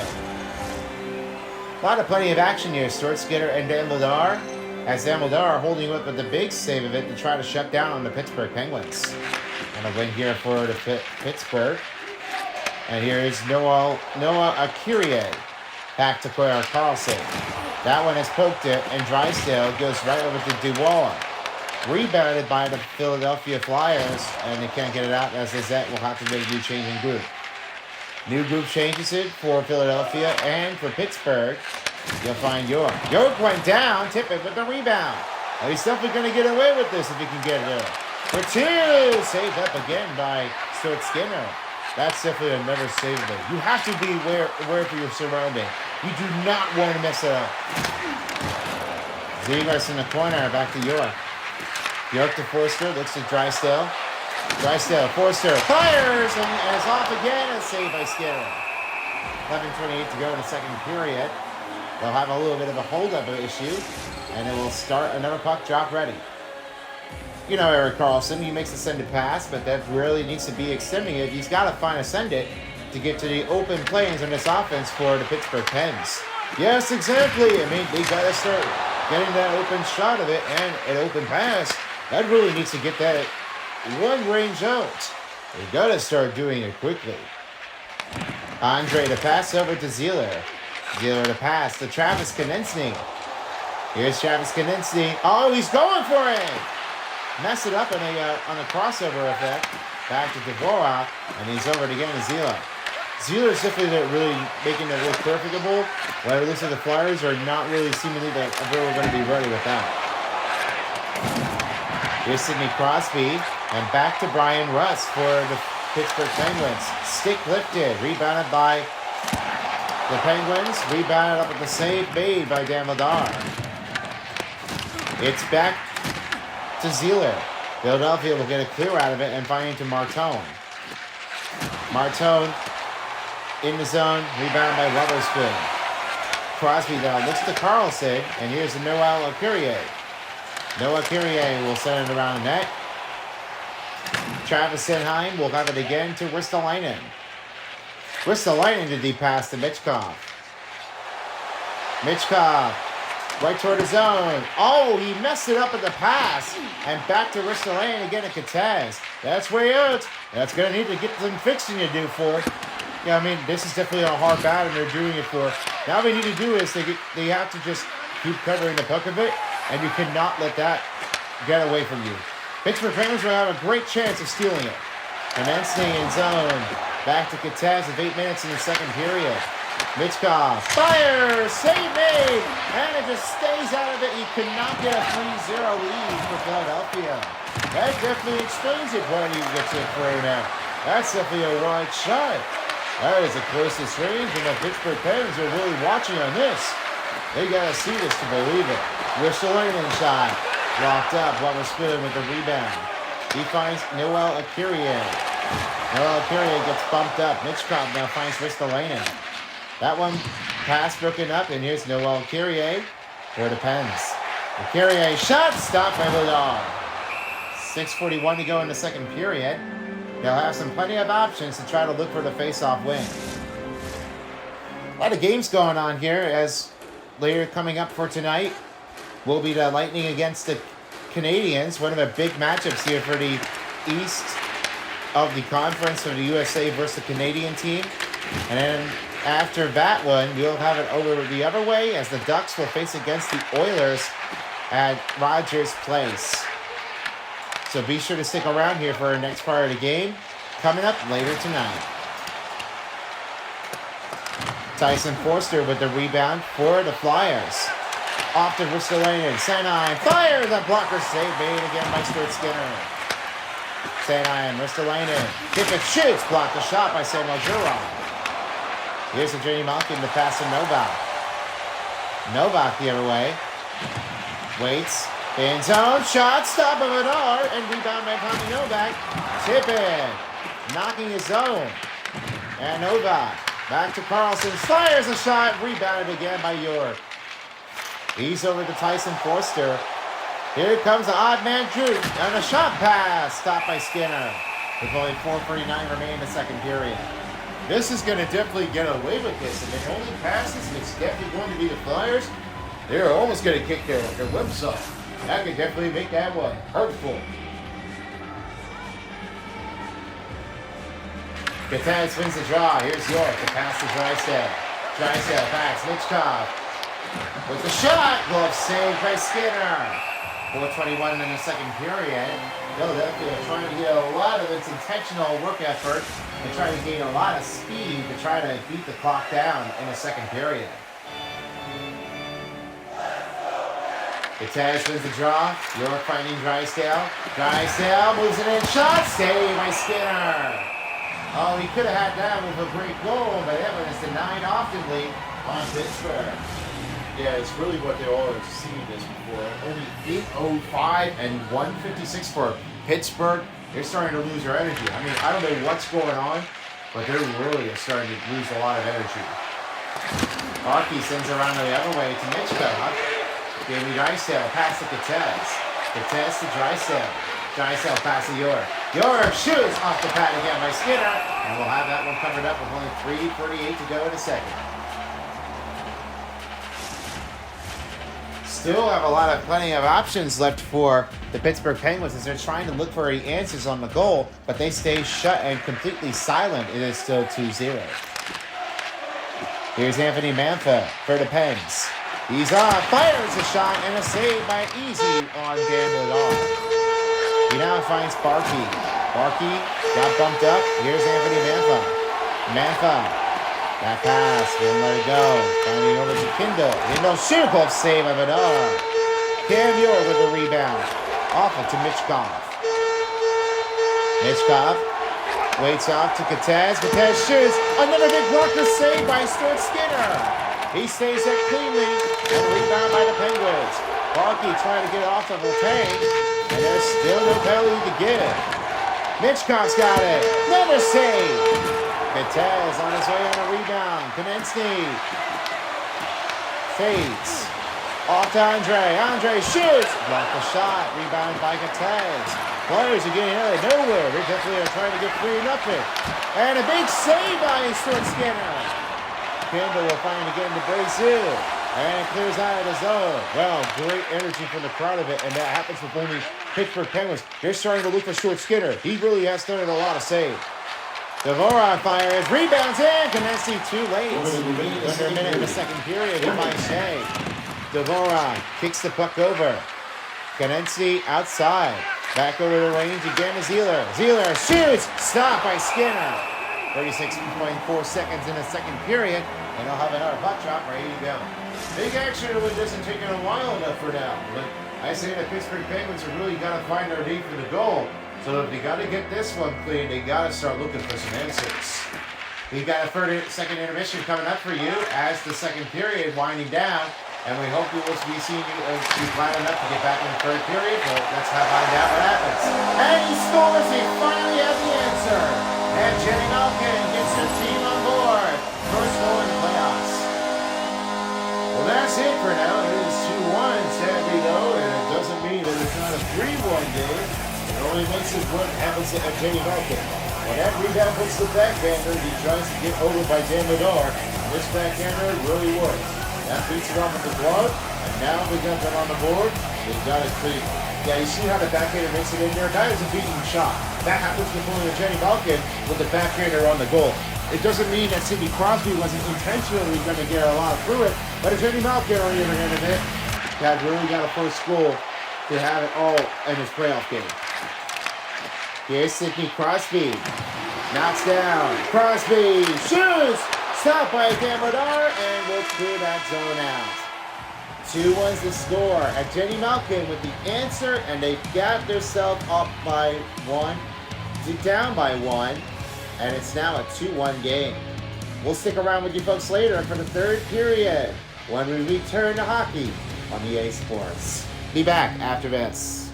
Plenty of action here. Stuart Skinner and Dan Vladar. As Dan Vladar holding up with the big save of it to try to shut down on the Pittsburgh Penguins. And a win here for the Pittsburgh. And here's Noah Akirie back to Clara Carlson. That one has poked it, and Drysdale goes right over to Dubois. Rebounded by the Philadelphia Flyers, and they can't get it out as Lizette will have to make a new change in group. New group changes it for Philadelphia and for Pittsburgh. You'll find York. York went down, Tippett with the rebound. And he's definitely going to get away with this if he can get it in. For two, saved up again by Stuart Skinner. That's definitely another save of it. You have to be aware of your surrounding. You do not want to mess it up. Zegras in the corner, back to York. York to Forster, looks to Drysdale. Drysdale, Forster, fires, and is off again, and saved by Skinner. 11:28 to go in the second period. They'll have a little bit of a hold-up issue, and it will start another puck drop ready. You know Erik Karlsson, he makes a send-it pass, but that really needs to be extending it. He's got to find a send-it to get to the open planes on this offense for the Pittsburgh Pens. Yes, exactly. I mean, they got to start getting that open shot of it, and an open pass. That really needs to get that one range out. They got to start doing it quickly. Andre to pass over to Zieler. Zieler to pass to Travis Konechny. Here's Travis Konechny. Oh, he's going for it! Messed it up on a crossover effect. Back to Dvorak, and he's over it again to Zieler. Zieler's definitely really making it look perfectable. While it looks like the Flyers are not really seemingly that we're going to be ready with that. Here's Sidney Crosby, and back to Brian Rust for the Pittsburgh Penguins. Stick lifted, rebounded by the Penguins. Rebounded up with the save made by Dan Vladar. It's back to Zieler. Philadelphia will get a clear out of it and find it to Martone. Martone in the zone, rebounded by Weatherspoon. Crosby now looks to Carlson, and here's the Noah Akirie. Noah Akirie will send it around the net. Travis Sanheim will have it again to Ristolainen. Ristolainen to deep pass to Mitchkov. Mitchkov right toward the zone. Oh, he messed it up at the pass. And back to Ristolainen again at Katas. That's way out. That's going to need to get some fixing to do for it. Yeah, I mean, this is definitely a hard battle they're doing it for. Now what they need to do is they have to just keep covering the puck a bit, and you cannot let that get away from you. Pittsburgh Penguins will have a great chance of stealing it. Konechny in zone. Back to Katas with 8 minutes in the second period. Mitchkov fires, save made, and it just stays out of it. He could not get a 3-0 lead for Philadelphia. That definitely explains it when he gets it thrown out. That's definitely a wide shot. That is the closest range, and the Pittsburgh Penguins are really watching on this. They gotta see this to believe it. Ristolainen shot, blocked up. Weatherspoon with the rebound. He finds Noel Akirie. Noel Akirie gets bumped up. Mitchkov now finds Ristolainen. That one pass broken up, and here's Noel Akirie for the Pens. Akirie shot stopped by Vladar. 6:41 to go in the second period. They'll have plenty of options to try to look for the face-off win. A lot of games going on here, as later coming up for tonight will be the Lightning against the Canadiens, one of the big matchups here for the East of the conference for the USA versus the Canadian team. And then after that one, we'll have it over the other way as the Ducks will face against the Oilers at Rogers Place. So be sure to stick around here for our next part of the game coming up later tonight. Tyson Forster with the rebound for the Flyers. Off to Ristolainen. Stanley fires a blocker save made again by Stuart Skinner. Stanley, Ristolainen. Tippett shoots. Blocked the shot by Samuel Giroux. Here's a Jenny Malkin to pass to Novak. Novak the other way. Waits. In zone. Shot. Stop of Bedard. And rebound by Tommy Novak. Tippett. Knocking his zone. And Novak. Back to Carlson. Fires a shot. Rebounded again by York. He's over to Tyson Forster. Here comes the odd man Drew. And a shot pass. Stopped by Skinner. With only 4:49 remaining in the second period. This is going to definitely get away with this. And the only passes, and it's definitely going to be the Flyers. They're almost going to kick their whips off. That could definitely make that one hurtful. Katanz wins the draw. Here's York to pass to Drysdale. Drysdale backs Mitchkov. With the shot, glove saved by Skinner. 4:21 in the second period. Philadelphia trying to get a lot of its intentional work effort and trying to gain a lot of speed to try to beat the clock down in the second period. Katanz wins the draw. York finding Drysdale. Drysdale moves it in. Shot saved by Skinner. Oh, he could have had that with a great goal, but that one is denied oftenly on Pittsburgh. Yeah, it's really what they all have seen this before. Only 8:05 and 1:56 for Pittsburgh. They're starting to lose their energy. I mean, I don't know what's going on, but they're really starting to lose a lot of energy. Archie sends around the other way to Mitchkov. Jamie Drysdale pass to Katanz. Katanz to Drysdale. Drysdale pass to York. York shoots off the pad again by Skinner. And we'll have that one covered up with only 3:48 to go in the second. Still have plenty of options left for the Pittsburgh Penguins as they're trying to look for the answers on the goal, but they stay shut and completely silent. It is still 2-0. Here's Anthony Mantha for the Pens. He's off, fires a shot, and a save by Easy on Dan Bedard. He now finds Barkey. Barkey got bumped up. Here's Anthony Mantha. Mantha. That pass, didn't let it go. Finding over to Kindle. Kindle shoot, glove save of Bedard. Cam York with the rebound. Off it to Mitchkov. Mitchkov waits off to Katanz. Katanz shoots. Another big blocker save by Stuart Skinner. He stays it cleanly and rebound by the Penguins. Barkey trying to get it off of the tank. And there's still no penalty to give. Mitchkov's got it. Another save. Katanz on his way on a rebound. Konechny fades. Off to Andre. Andre shoots. Block the shot. Rebound by Katanz. Players are getting out of nowhere. They definitely are trying to get 3-0. And a big save by Stuart Skinner. Campbell will find again to Brazil. And it clears out of the zone. Well, great energy from the crowd of it. And that happens with only Pittsburgh Penguins. They're starting to look for Stuart Skinner. He really has done a lot of save. Dvorak fires, rebounds in, Konechny too late. Under a minute in the second period, in by Shea. Dvorak kicks the puck over. Konechny outside. Back over the range again to Zeeler. Zeeler shoots, stopped by Skinner. 36.4 seconds in the second period, and they'll have another puck drop ready to go. Big action really doesn't take it a while enough for now, but I say the Pittsburgh Penguins have really got to find their need for the goal. So if they got to get this one clean, they got to start looking for some answers. We've got a second intermission coming up for you as the second period winding down. And we hope we will be seeing you be glad enough to get back in the third period. But let's find out what happens. And he scores! He finally has the answer. And Jenny Malkin gets her team on board. First goal in the playoffs. Well, that's it for now. It is 2-1, sadly, though. And it doesn't mean that it's not a 3-1 game. It only makes it what happens to Jenny Malkin. When that rebound puts the backhander, he tries to get over by Dan Bedard. This backhander really works. That beats it off with the glove, and now we got them on the board. They got it clean. Yeah, you see how the backhander makes it in there? That is a beating shot. That happens to Jenny Malkin with the backhander on the goal. It doesn't mean that Sidney Crosby wasn't intentionally going to get a lot through it, but Jenny Malkin on the other hand of it had really got a first goal to have it all in his playoff game. Here's Sidney Crosby. Knocks down. Crosby shoots! Stopped by Dan Bernard, and we'll clear that zone out. 2-1's the score. And Jenny Malkin with the answer, and they got themselves up by 1, down by 1, and it's now a 2-1 game. We'll stick around with you folks later for the third period when we return to hockey on EA Sports. Be back after this.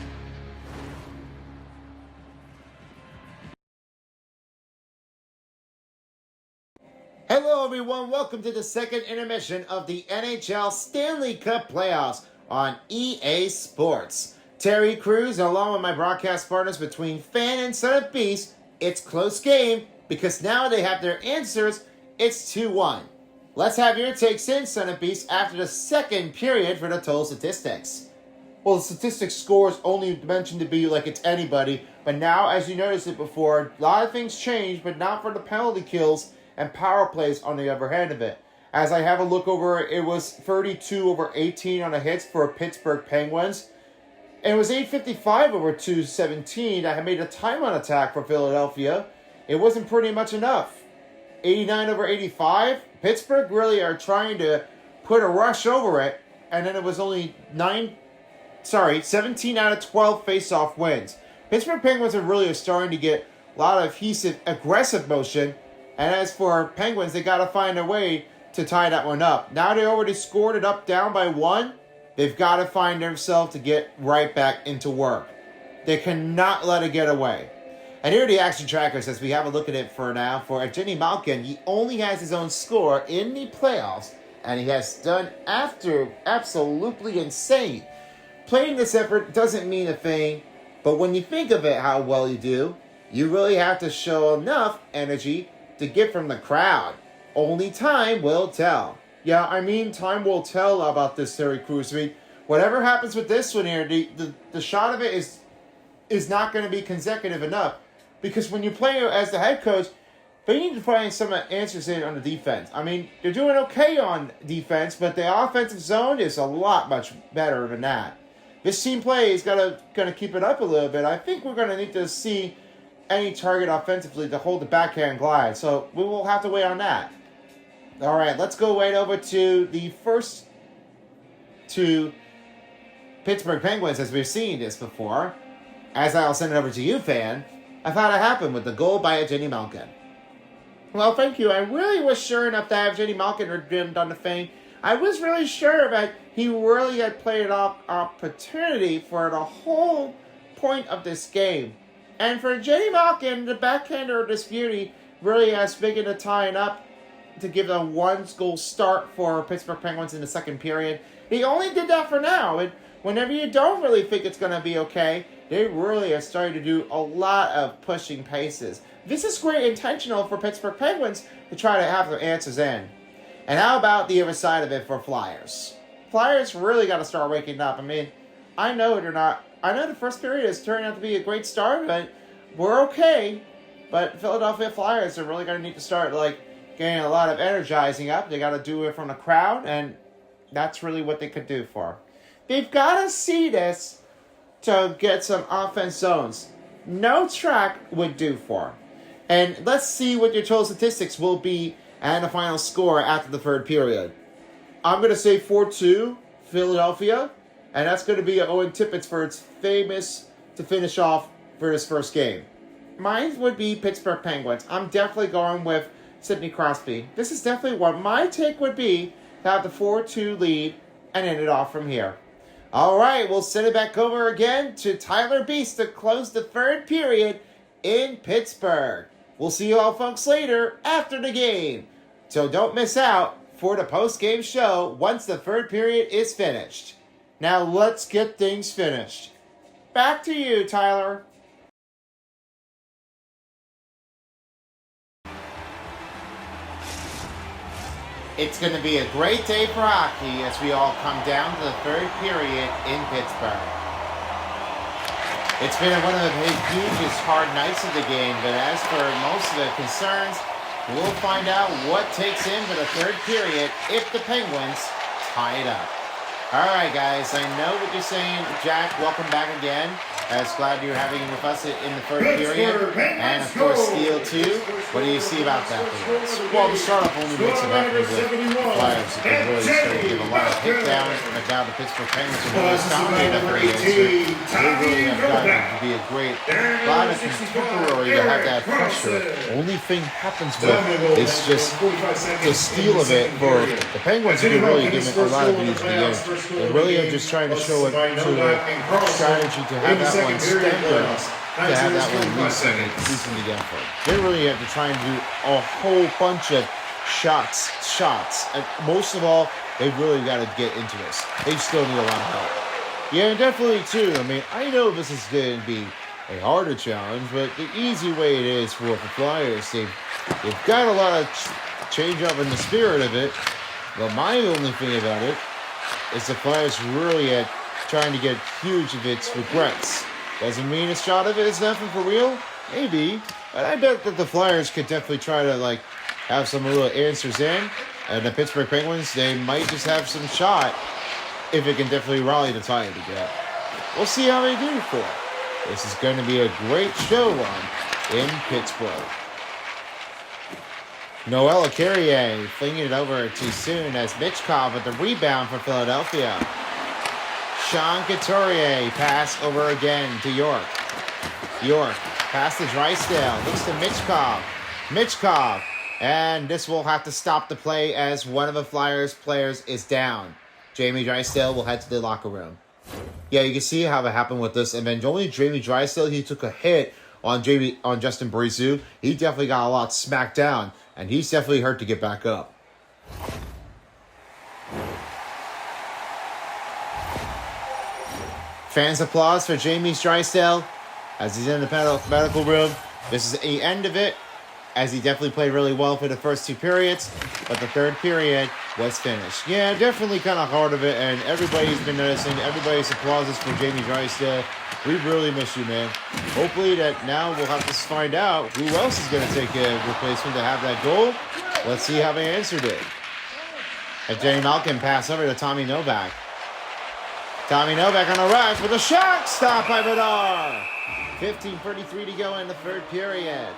Hello everyone, welcome to the second intermission of the NHL Stanley Cup Playoffs on EA Sports. Terry Crews, along with my broadcast partners between Fan and Son of Beast, it's close game because now they have their answers, it's 2-1. Let's have your takes in, Son of Beast, after the second period for the total statistics. Well, the statistics score is only mentioned to be like it's anybody, but now, as you noticed it before, a lot of things changed, but not for the penalty kills and power plays on the other hand of it. As I have a look over, it was 32/18 on the hits for Pittsburgh Penguins. And it was 855 over 217 that had made a time on attack for Philadelphia. It wasn't pretty much enough. 89/85. Pittsburgh really are trying to put a rush over it. And then it was only 17 out of 12 face-off wins. Pittsburgh Penguins are really starting to get a lot of adhesive, aggressive motion. And as for Penguins, they got to find a way to tie that one up. Now they already scored it up down by 1. They've got to find themselves to get right back into work. They cannot let it get away. And here are the action trackers as we have a look at it for now. For Jenny Malkin, he only has his own score in the playoffs. And he has done absolutely insane. Playing this effort doesn't mean a thing. But when you think of it, how well you do, you really have to show enough energy to get from the crowd. Only time will tell. Yeah, I mean, time will tell about this, Terry Crews. I mean, whatever happens with this one here, the shot of it is not going to be consecutive enough. Because when you play as the head coach, they need to find some answers in on the defense. I mean, they're doing okay on defense, but the offensive zone is a lot much better than that. This team play is going to keep it up a little bit. I think we're going to need to see any target offensively to hold the backhand glide. So we will have to wait on that. All right, let's go right over to the first two Pittsburgh Penguins as we've seen this before. As I'll send it over to you, fan. I thought it happened with the goal by Jenny Malkin. Well, thank you. I really was sure enough to have Jenny Malkin done the thing. I was really sure that he really had played off opportunity for the whole point of this game. And for Jenny Malkin, the backhander of this beauty really has begun to tie up to give a 1-goal start for Pittsburgh Penguins in the second period. He only did that for now. And whenever you don't really think it's going to be okay, they really are starting to do a lot of pushing paces. This is great intentional for Pittsburgh Penguins to try to have their answers in. And how about the other side of it for Flyers? Flyers really got to start waking up. I mean, I know the first period is turning out to be a great start, but we're okay. But Philadelphia Flyers are really going to need to start getting a lot of energizing up. They got to do it from the crowd, and that's really what they could do for. They've got to see this to get some offense zones. No track would do for. And let's see what your total statistics will be and the final score after the third period. I'm going to say 4-2 Philadelphia. And that's going to be Owen Tippett for its famous to finish off for his first game. Mine would be Pittsburgh Penguins. I'm definitely going with Sidney Crosby. This is definitely what my take would be to have the 4-2 lead and end it off from here. All right, we'll send it back over again to Tyler Beast to close the third period in Pittsburgh. We'll see you all folks later after the game. So don't miss out for the post-game show once the third period is finished. Now let's get things finished. Back to you, Tyler. It's going to be a great day for hockey as we all come down to the third period in Pittsburgh. It's been one of the hugest hard nights of the game, but as for most of the concerns, we'll find out what takes in for the third period if the Penguins tie it up. All right, guys, I know what you're saying. Jack, welcome back again. Glad you're having with us in the third period. And, of course, Steele, too. What do you see about that? Well, the startup only makes it happen with Flyers. It can really start to give a lot of hit down. But now the Pittsburgh Penguins are really dominating up their answer. They really have gotten to be a lot of contemporary to have that pressure. Only thing happens with is just the steal of it for the Penguins who can really give it a lot of views to the end. They really are just trying to show it to the strategy to have that one stand up, to have that one loosen again for them. They really have to try and do a whole bunch of shots. And most of all, they've really got to get into this. They still need a lot of help. Yeah, definitely too. I mean, I know this is going to be a harder challenge, but the easy way it is for the Flyers, they've got a lot of change up in the spirit of it. But my only thing about it is the Flyers really at trying to get huge of its regrets. Doesn't mean a shot of it is nothing for real. Maybe. But I bet that the Flyers could definitely try to have some little answers in. And the Pittsburgh Penguins, they might just have some shot if it can definitely rally the tide again. We'll see how they do for it. This is going to be a great show in Pittsburgh. Noel Carrier flinging it over too soon as Mitchkov with the rebound for Philadelphia. Sean Couturier pass over again to York. York pass to Drysdale. Looks to Mitchkov. Mitchkov. And this will have to stop the play as one of the Flyers players is down. Jamie Drysdale will head to the locker room. Yeah, you can see how it happened with this. And then only Jamie Drysdale, he took a hit on Justin Briseau. He definitely got a lot smacked down. And he's definitely hurt to get back up. Fans' applause for Jamie Drysdale as he's in the medical room. This is the end of it, as he definitely played really well for the first two periods, but the third period was finished. Yeah, definitely kind of hard of it, and everybody's been noticing. Everybody's applauses for Jamie Drysdale. We really miss you, man. Hopefully that now we'll have to find out who else is going to take a replacement to have that goal. Let's see how they answered it. And Jenny Malkin pass over to Tommy Novak. Tommy Novak on a rush with a shot. Stop by Bedard. 15:33 to go in the third period.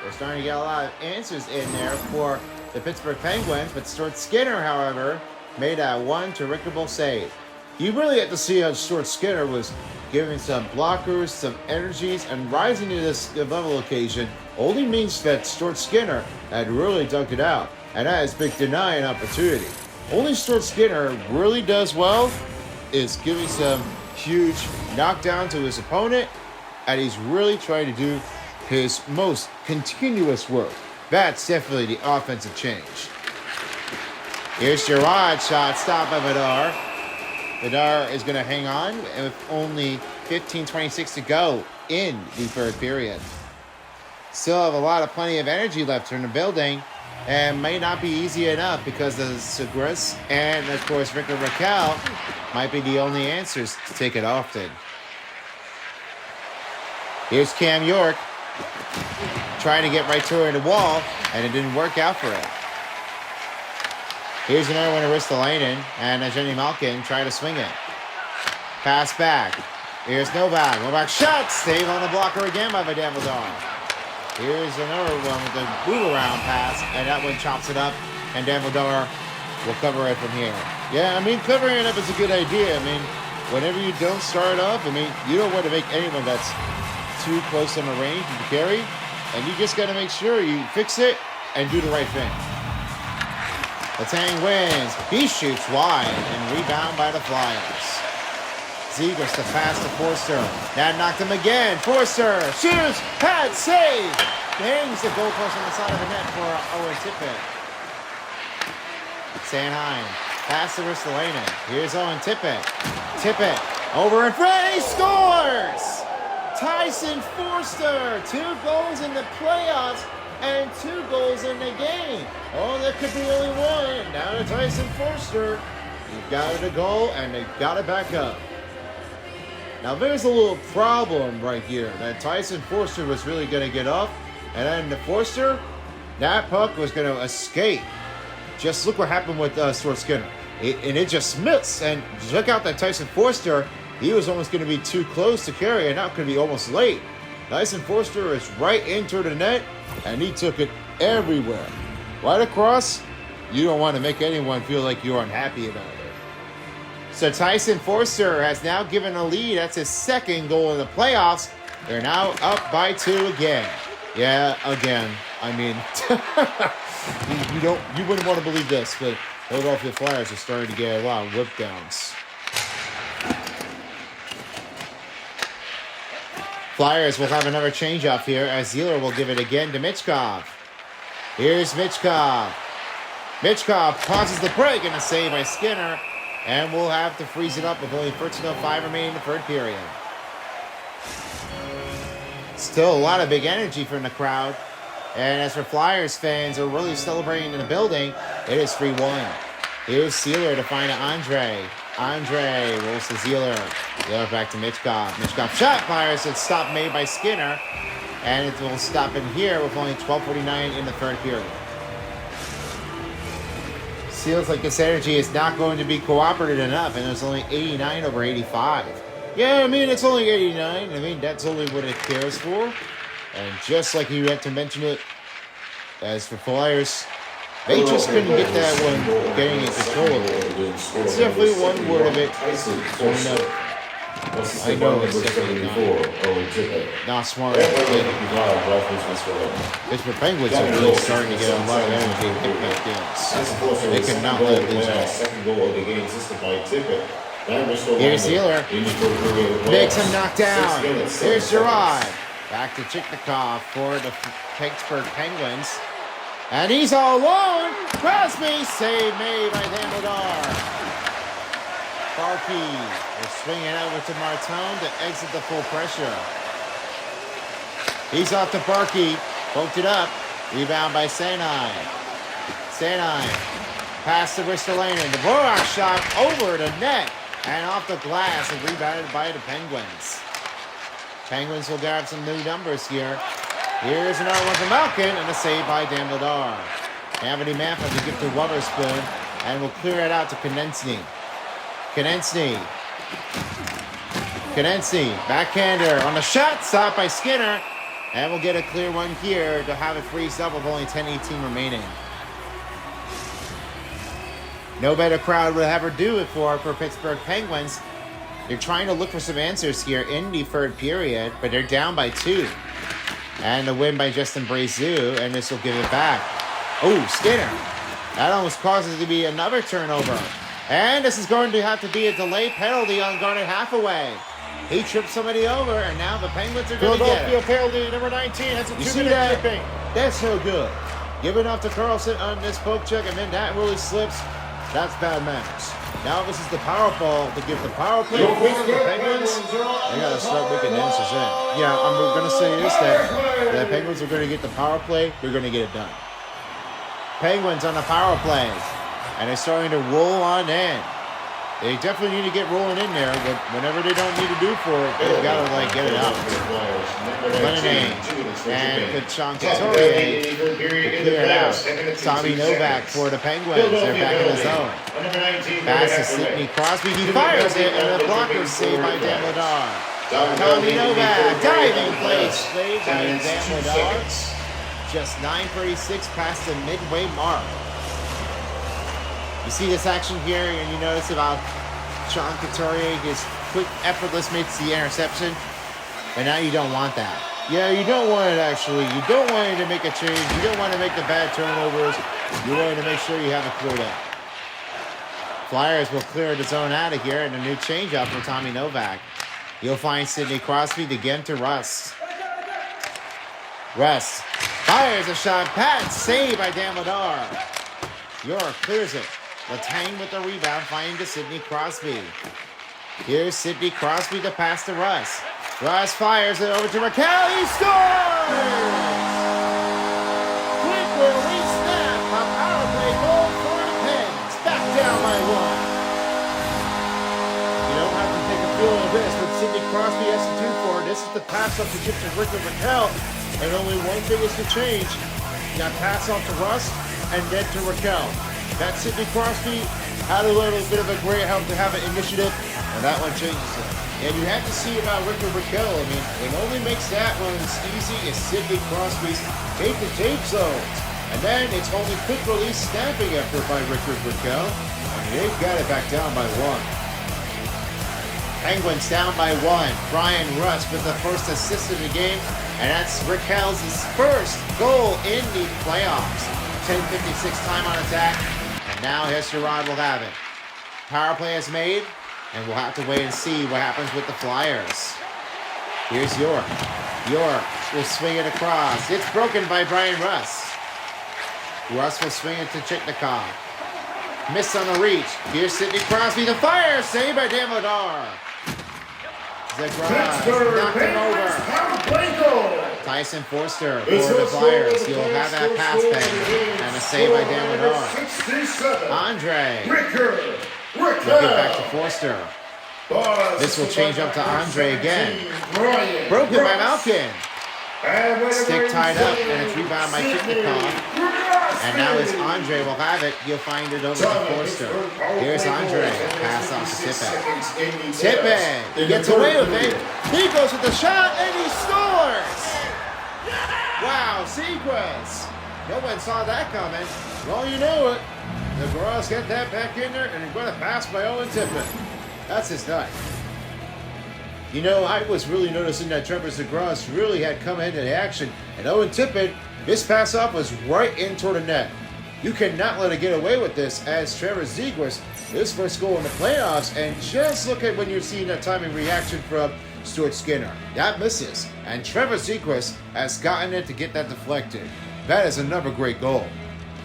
They're starting to get a lot of answers in there for the Pittsburgh Penguins, but Stuart Skinner, however, made that one terrific save. You really have to see how Stuart Skinner was giving some blockers, some energies, and rising to this level occasion only means that Stuart Skinner had really dunked it out, and that is big denying opportunity. Only Stuart Skinner really does well is giving some huge knockdown to his opponent, and he's really trying to do his most continuous work. That's definitely the offensive change. Here's Gerard shot, stop by Bedard. Bedard is going to hang on with only 15:26 to go in the third period. Still have plenty of energy left in the building, and may not be easy enough because of Segris and, of course, Victor Raquel might be the only answers to take it often. Here's Cam York trying to get right to the wall, and it didn't work out for him. Here's another one to Ristolainen, and Jenny Malkin trying to swing it. Pass back. Here's Novak. Novak shot. Save on the blocker again by Vidal. Here's another one with the boot around pass, and that one chops it up, and Dan Vidal will cover it from here. Yeah, I mean, covering it up is a good idea. I mean, whenever you don't start off, I mean, you don't want to make anyone that's too close on the range to carry, and you just got to make sure you fix it and do the right thing. Letang wins. He shoots wide and rebound by the Flyers. Zegras to pass to Forster. That knocked him again. Forster shoots. Pad save. Hangs the goalpost on the side of the net for Owen Tippett. Sanheim. Pass to Ristolainen. Here's Owen Tippett. Tippett over in front. He scores! Tyson Forster. 2 goals in the playoffs and 2 goals in the game. Oh, there could be only one. Now to Tyson Forster. He got it a goal, and they got it back up. Now there's a little problem right here. That Tyson Forster was really going to get up, and then the Forster, that puck was going to escape. Just look what happened with Stuart Skinner. And it just missed. And check out that Tyson Forster. He was almost going to be too close to carry, and now going to be almost late. Tyson Forster is right into the net, and he took it everywhere. Right across. You don't want to make anyone feel like you're unhappy about it. So Tyson Forster has now given a lead. That's his second goal in the playoffs. They're now up by 2 again. Yeah, again. I mean, you wouldn't want to believe this, but Philadelphia Flyers are starting to get a lot of whip downs. Flyers will have another change-off here as Zeller will give it again to Michkov. Here's Michkov. Michkov pauses the break and a save by Skinner. And we'll have to freeze it up with only 13:05 remaining in the third period. Still a lot of big energy from the crowd. And as for Flyers fans are really celebrating in the building, it is 3-1. Here's Sealer to find Andre. Andre rolls to Zeller. Zeller back to Michkov. Michkov shot fires. It's stop made by Skinner. And it will stop in here with only 12:49 in the third period. Feels like this energy is not going to be cooperative enough, and it's only 89 over 85. Yeah, I mean, it's only 89. I mean, that's only what it cares for. And just like you had to mention it, as for Flyers, they just couldn't get that one getting in control of it. It's definitely one word of it. I know it's definitely not smart. Pittsburgh Penguins are really starting to get a lot of energy and pick back games. They cannot let it lose all. Here's Zeller. Makes him knock down. Here's Gerard. Back to Chiknikov for the Pittsburgh Penguins. And he's all alone. Crosby, save made by Damodar. Barkey is swinging over to Martone to exit the full pressure. He's off to Barkey. Poked it up. Rebound by Sanheim. Sanheim. Pass to Ristolainen. The Borak shot over the net and off the glass and rebounded by the Penguins. Penguins will grab some new numbers here. Here's another one from Malkin and a save by Damodar. Anthony Maffa to give to Wotherspoon and will clear it out to Konechny. Konechny, backhander on the shot, stopped by Skinner, and we'll get a clear one here to have it freeze up with only 10:18 remaining. No better crowd would ever do it for Pittsburgh Penguins. They're trying to look for some answers here in the third period, but they're down by 2. And a win by Justin Brazeau, and this will give it back. Oh, Skinner. That almost causes it to be another turnover. And this is going to have to be a delayed penalty on Garnet Hathaway. He tripped somebody over, and now the Penguins are going to get it. Philadelphia penalty, number 19. That's a 2-minute tripping. That's so good. Giving off to Carlson on this poke check, and then that really slips. That's bad manners. Now this is the power ball to give the power play for the Penguins. They got to start making answers in. Yeah, I'm going to say this, that the Penguins are going to get the power play. They're going to get it done. Penguins on the power play. And they're starting to roll on in. They definitely need to get rolling in there, but whenever they don't need to do for it, they've got to, get it out. Lemonade and Kachon Couturier to clear it out. Tommy Novak for the Penguins. They're back in the zone. Pass to Sidney Crosby. He fires it, and a blocker saved by Damodar. Tommy Novak, diving play saved by Damodar. Just 9:36 past the midway mark. You see this action here, and you notice about Sean Couturier, his quick, effortless makes the interception, but now you don't want that. Yeah, you don't want it actually. You don't want it to make a change. You don't want to make the bad turnovers. You want to make sure you have it cleared up. Flyers will clear the zone out of here, and a new change-up for Tommy Novak. You'll find Sidney Crosby again to Russ. Russ fires a shot. Pat, saved by Damodar. York clears it. Letang with the rebound, finding to Sidney Crosby. Here's Sidney Crosby to pass to Russ. Russ fires it over to Raquel. He scores! Quick release snap. A power play goal for the Pens. Back down by 1. You don't have to take a feel of this, but Sidney this is the pass off to give to Rick and Raquel, and only one thing is to change. You got pass off to Russ, and then to Raquel. That Sidney Crosby had a little bit of a great help to have an initiative, and that one changes it. And you have to see about Rick and Raquel. I mean, what only makes that one easy is Sidney Crosby's tape-to-tape zones. And then it's only quick release stamping effort by Rick and Raquel. And they've got it back down by 1. Penguins down by 1. Brian Rust with the first assist of the game. And that's Raquel's first goal in the playoffs. 10:56 time on attack. And now Hesterod will have it. Power play is made. And we'll have to wait and see what happens with the Flyers. Here's York. York will swing it across. It's broken by Brian Russ. Russ will swing it to Chitnikov. Miss on the reach. Here's Sidney Crosby. The fire saved by Dan Vladar. Zagras knocked him over. Tyson Forster for the Flyers. He'll have that pass back. And a save by Dan Vladar. Andre. We'll get back to Forster. This will change up to Andre again. Broken by Malkin. Stick tied up, and it's rebounded by Chitnikov. And now it's Andre will have it. He'll find it over to Forster. Here's Andre. Pass off to Tippett. Tippett gets away with it. He goes with the shot, and he scores! Wow, sequence. No one saw that coming. Well, you know it. The Girls get that back in there, and they're going to pass by Owen Tippett. That's his night. You know, I was really noticing that Trevor Zegras really had come into the action, and Owen Tippett, his pass off was right in toward the net. You cannot let it get away with this, as Trevor Zegras, his first goal in the playoffs, and just look at when you're seeing that timing reaction from Stuart Skinner. That misses, and Trevor Zegras has gotten it to get that deflected. That is another great goal.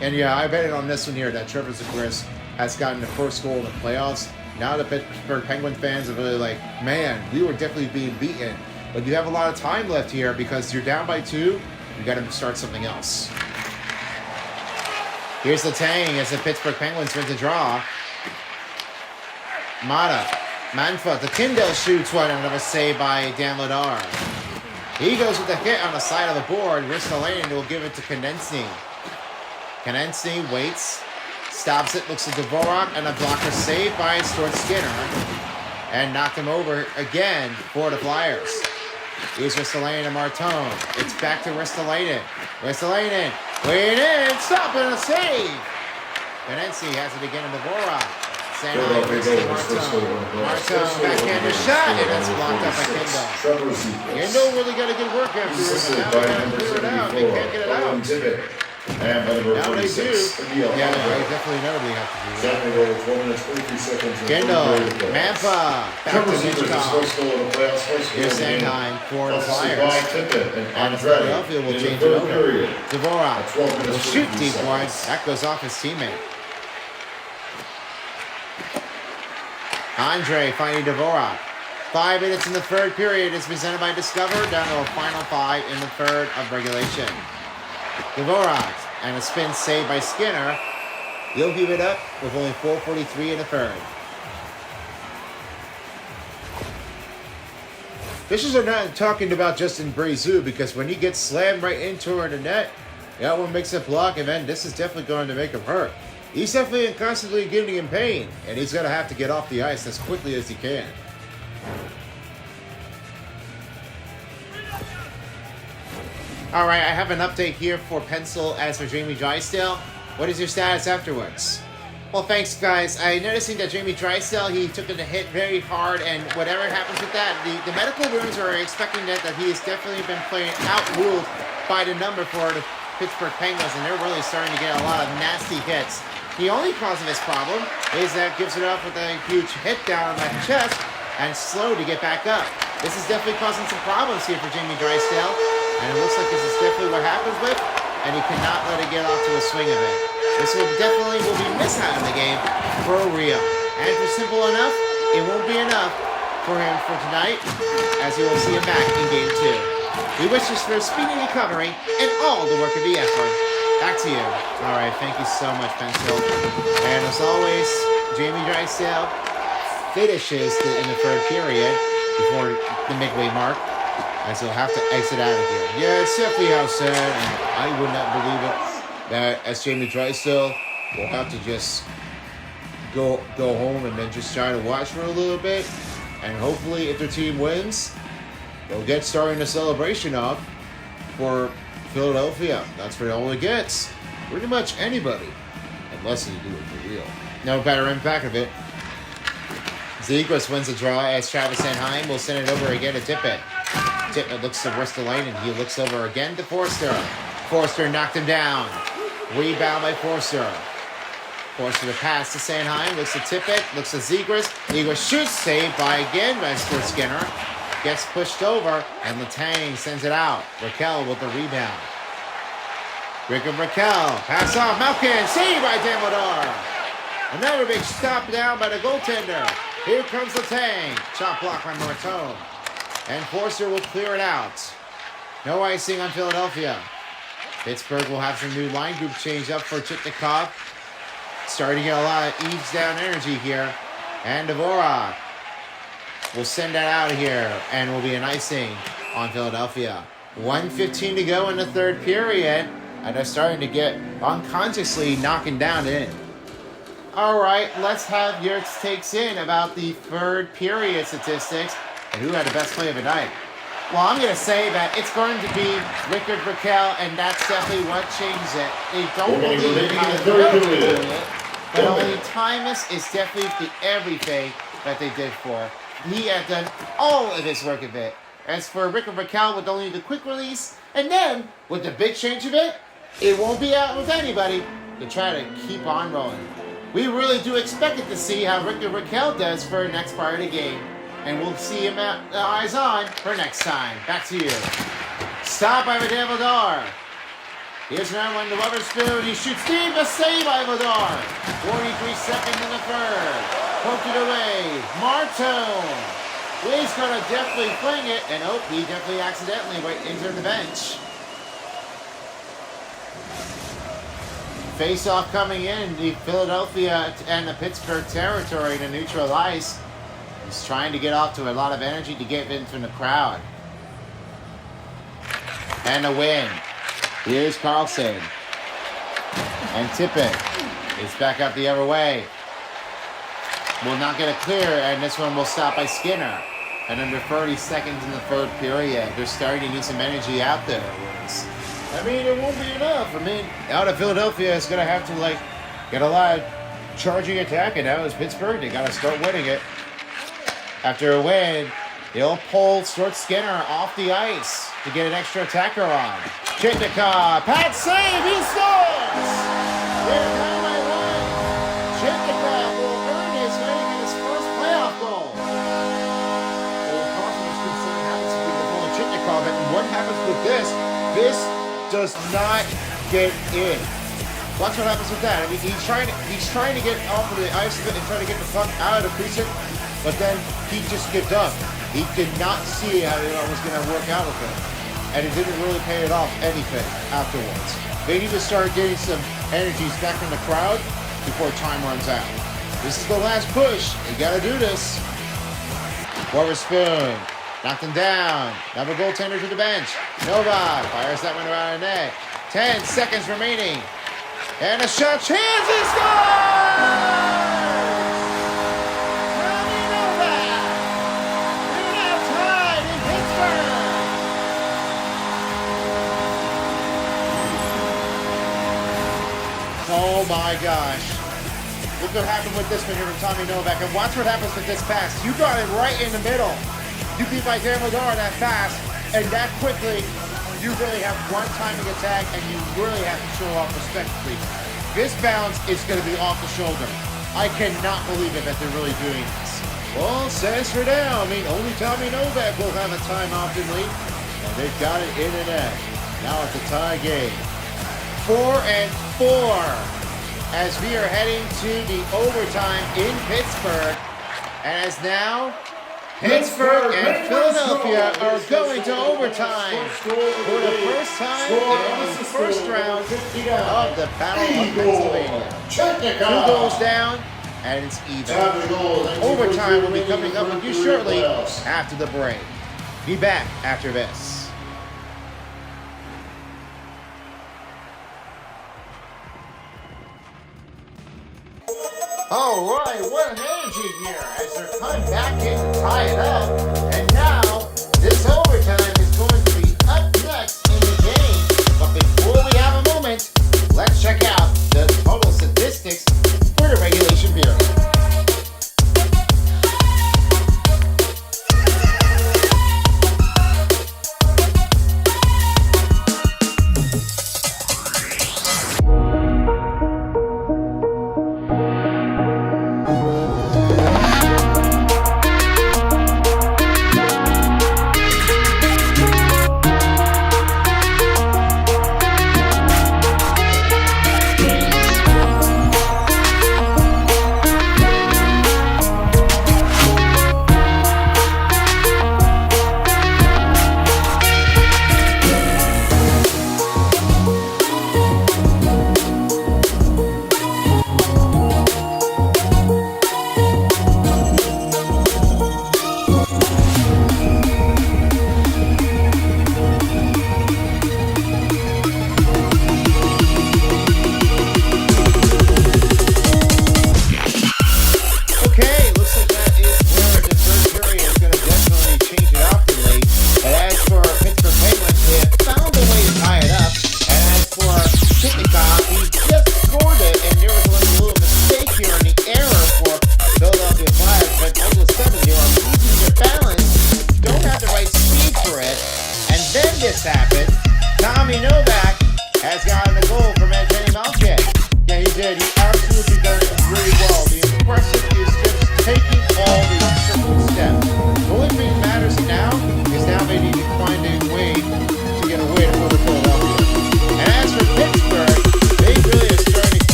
And yeah, I bet it on this one here that Trevor Zegras has gotten the first goal in the playoffs. Now the Pittsburgh Penguin fans are really like, man, we were definitely being beaten. But you have a lot of time left here because you're down by 2. You got to start something else. Here's the tang as the Pittsburgh Penguins win the draw. Mata, Manfa, the Tyndall shoots one, another save by Dan Vladar. He goes with the hit on the side of the board. Ristolainen will give it to Konecny. Konecny waits, stops it, looks at Dvorak, and a blocker saved by Stuart Skinner. And knocked him over again for the Flyers. Here's Ristolainen and Martone. It's back to Ristolainen. Ristolainen, weighing in, stop and a save. Konecny has it again in Dvorak. Stanley brings to Martone. Martone backhanded shot, and that's blocked up by Kendall. Kendall really got a good work after this. Now they got to clear it out. They can't get it out. And by number Now they do. 46, Yeah, they definitely know they have to do that. Stanley over 4 minutes, 43 seconds. Kendall, Mampa, back to Hitchcock. Here's Sandheim for the Flyers. And Philadelphia will change it over. Dvorak will shoot deep one. That goes off his teammate. Andre finding Dvorak. 5 minutes in the third period is presented by Discover, down to a final 5 in the third of regulation. Dvorak and a spin save by Skinner. He'll give it up with only 4:43 in the third. Fishes are not talking about Justin Brezu because when he gets slammed right into the net, that one makes a block, and then this is definitely going to make him hurt. He's definitely constantly getting in pain, and he's going to have to get off the ice as quickly as he can. All right, I have an update here for Pencil as for Jamie Drysdale. What is your status afterwards? Well, thanks, guys. I noticing that Jamie Drysdale, he took a hit very hard, and whatever happens with that, the medical rooms are expecting that he has definitely been playing out-ruled by the number for the Pittsburgh Penguins, and they're really starting to get a lot of nasty hits. The only cause of this problem is that gives it up with a huge hit down on the chest and slow to get back up. This is definitely causing some problems here for Jamie Drysdale. And it looks like this is definitely what happens with, and he cannot let it get off to a swing of it. This will be missed out of the game for real. And for simple enough, it won't be enough for him for tonight, as you will see him back in Game 2. We wish you for a speedy recovery and all the work of the effort. Back to you. All right, thank you so much, Pencil. And as always, Jamie Drysdale finishes in the third period before the midway mark. as he'll have to exit out of here. Yeah, it's definitely how sad, and I would not believe it, that as Jamie Drysdale will have to just go home and then just try to watch for a little bit, and hopefully if their team wins, they'll get starting the celebration off for Philadelphia. That's where it only gets pretty much anybody, unless you do it for real. No better impact of it. Zegras wins the draw as Travis Sanheim will send it over again to Tippett. Tippett looks to Ristolainen. He looks over again to Forster. Forster knocked him down. Rebound by Forster. Forster to pass to Sanheim. Looks to Tippett. Looks to Zegras. Zegras shoots. Saved by again by Skinner. Gets pushed over, and Letang sends it out. Raquel with the rebound. Rick and Raquel. Pass off. Malkin. Saved by Damodar. Another big stop down by the goaltender. Here comes Letang. Shot block by Martone. And Forster will clear it out. No icing on Philadelphia. Pittsburgh will have some new line group change up for Chitnikov. Starting to get a lot of eaves down energy here. And Dvorak will send that out of here. And will be an icing on Philadelphia. 1:15 to go in the third period. And they're starting to get unconsciously knocking down in. All right, let's have your takes in about the third period statistics and who had the best play of the night. Well, I'm going to say that it's going to be Rickard Raquel, and that's definitely what changes it. They don't believe in it, but only Thomas is definitely the everything that they did for. He had done all of his work of it. As for Rickard Raquel with only the quick release, and then with the big change of it, it won't be out with anybody to try to keep on rolling. We really do expect it to see how Rickard Raquel does for the next part of the game. And we'll see him eyes on for next time. Back to you. Stop by Vidal. Here's another one to Weatherspoon. He shoots deep. A save by Vidal. 43 seconds in the third. Poked it away. Martone. He's going to definitely fling it. And oh, he definitely accidentally went into the bench. Face-off coming in, the Philadelphia and the Pittsburgh territory to neutral ice. He's trying to get off to a lot of energy to get in from the crowd. And a win. Here's Carlson. And Tippett is back up the other way. Will not get a clear, and this one will stop by Skinner. And under 30 seconds in the third period, they're starting to need some energy out there. I mean, it won't be enough. I mean, out of Philadelphia is going to have to, get a lot of charging attack, and now it's Pittsburgh. They got to start winning it. After a win, they'll pull Stuart Skinner off the ice to get an extra attacker on. Chitnikov, pad save, he scores! They're down by one. Chitnikov will earn his way in his first playoff goal. Well, Carlson was concerned happens to be the goal of Chitnikov, and what happens with this? This does not get in. Watch what happens with that. I mean, he's trying to get off of the ice of it and try to get the puck out of the precinct, but then he just gives up. He did not see how it was going to work out with him, and it didn't really pay it off anything afterwards. They need to start getting some energies back from the crowd before time runs out. This is the last push. You got to do this. Weatherspoon. Knocked him down. Another goaltender to the bench. Novak fires that one around the net. 10 seconds remaining. And a shot. Chance and scores! Tommy Novak! We're now tied in Pittsburgh. Oh my gosh. Look what happened with this one here from Tommy Novak. And watch what happens with this pass. You got it right in the middle. You beat by Damodar that fast and that quickly. You really have one timing attack, and you really have to show off respectively. This bounce is going to be off the shoulder. I cannot believe it that they're really doing this. Well, says for now. I mean, only Tommy Novak will have a timeout in lead, and they've got it in the net. Now it's a tie game. 4-4 as we are heading to the overtime in Pittsburgh. And as now, Pittsburgh and Philadelphia are going to overtime for the first time in the first round of the Battle of Pennsylvania. 2 goals down, and it's even. Overtime will be coming up with you shortly after the break. be back after this. All right, what an energy here as they're coming back in to tie it up. And now, this overtime is going to be up next in the game. But before we have a moment, let's check out the total statistics for the regulation period.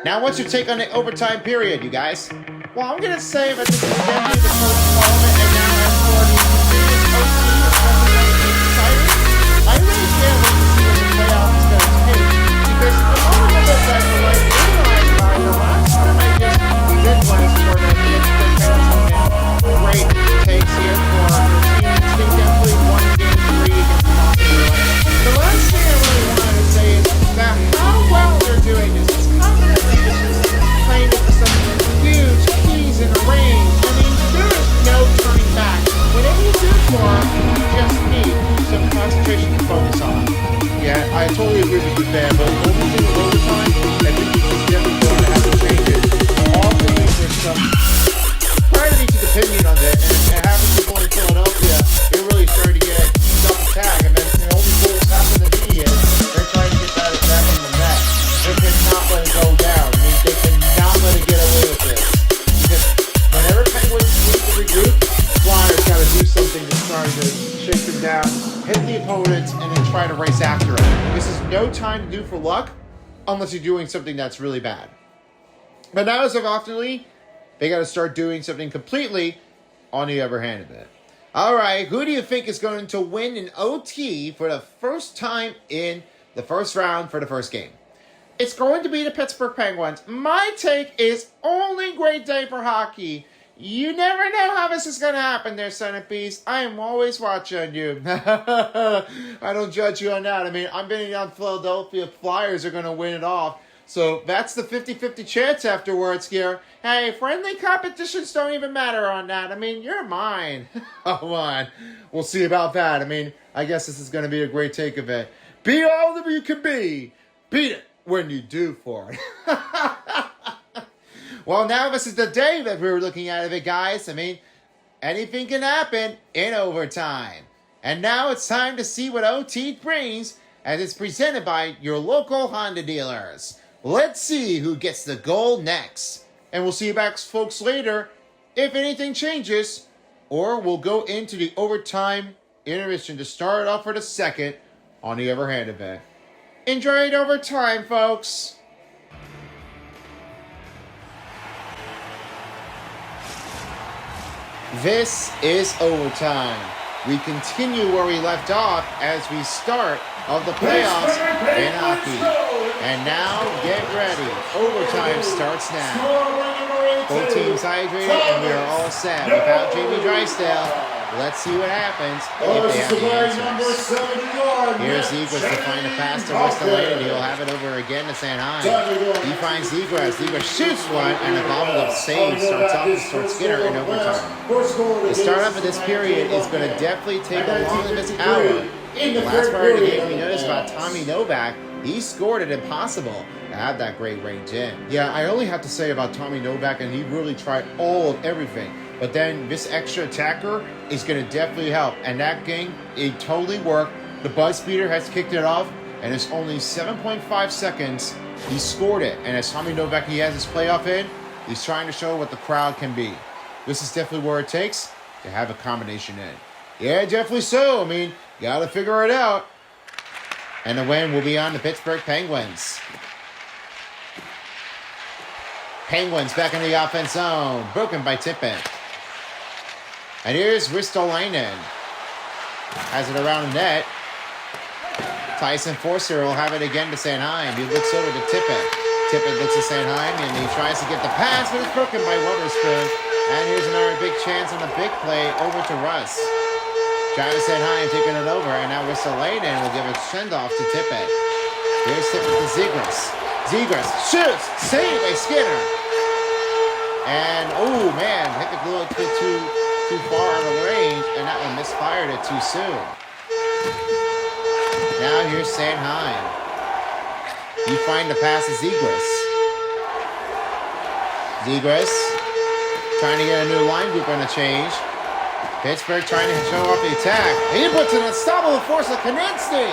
Now, what's your take on the overtime period, you guys? Well, I'm going to say that this is definitely the first tournament, and now as for the previous OT, I really can't wait to see what the playoff is going to take, because the only one that I like the last time I just did last tournament, great takes here for the team. They definitely won game 3 against Boston. The last thing I really wanted to say is that how well they're doing this. Playing it for some huge keys in the range. I mean, there is no turning back. Whatever you do for them, you just need some concentration to focus on. Yeah, I totally agree with you there, but the only thing with overtime, I think it's just definitely going to have to change it. Ultimately, there's some part of each opinion on it, and it happens with going to Philadelphia. They're really starting to get self attack, and then the only goals happen to be is they're trying to get that attack in the net. They cannot let it go down. I mean, they cannot let it get away with this. Because whenever Penguins need to regroup, Flyers got to do something to try to shake them down, hit the opponents, and then try to race after it. This is no time to do for luck unless you're doing something that's really bad. But now, as of oftenly, they got to start doing something completely on the other hand of it. All right, who do you think is going to win an OT for the first time in the first round for the first game? It's going to be the Pittsburgh Penguins. My take is only great day for hockey. You never know how this is going to happen there, Centerpiece. I am always watching you. I don't judge you on that. I mean, I'm betting on Philadelphia Flyers are going to win it off. So that's the 50-50 chance afterwards here. Hey, friendly competitions don't even matter on that. I mean, you're mine. Come on. We'll see about that. I mean, I guess this is going to be a great take of it. Be all that you can be. Beat it when you do for it. Well, now this is the day that we're looking at it, guys. I mean, anything can happen in overtime. And now it's time to see what OT brings, as it's presented by your local Honda dealers. Let's see who gets the goal next. And we'll see you back, folks, later if anything changes, or we'll go into the overtime intermission to start off for the second on the other hand of it. Enjoy it overtime, folks. This is overtime. We continue where we left off as we start of the playoffs in hockey. And now, get ready. Overtime starts now. Both teams hydrated and we are all set. Without Jamie Drysdale, let's see what happens if they have the answers. Here's Zegras to find a pass to Stanley. He'll have it over again to Stanley. He finds Zegras. Zegras shoots one, and a bobble-up save starts off with Stuart Skinner in overtime. The start-up of this period is going to definitely take a long of this hour. The last part of the game, we noticed about Tommy Novak. He scored it impossible to have that great range in. Yeah, I only have to say about Tommy Novak, and he really tried all of everything. But then this extra attacker is going to definitely help. And that game, it totally worked. The buzz beater has kicked it off, and it's only 7.5 seconds. He scored it. And as Tommy Novak, he has his playoff in, he's trying to show what the crowd can be. This is definitely where it takes to have a combination in. Yeah, definitely so. I mean, you got to figure it out. And the win will be on the Pittsburgh Penguins. Penguins back in the offense zone. Broken by Tippett. And here's Ristolainen. Has it around the net. Tyson Forster will have it again to Sanheim. He looks over to Tippett. Tippett looks at Sanheim and he tries to get the pass, but it's broken by Wotherspoon. And here's another big chance on the big play over to Russ. Travis Sanheim taking it over, and now Ristolainen will give a send-off to Tippett. Here's Tippett to Zegras. Zegras shoots! Saved by Skinner! And, oh man, hit the glue a bit too far out of range, and that one misfired it too soon. Now here's Sanheim. You find the pass to Zegras. Zegras trying to get a new line group on a change. Pittsburgh trying to show off the attack. He puts an unstoppable force of Kaninsky.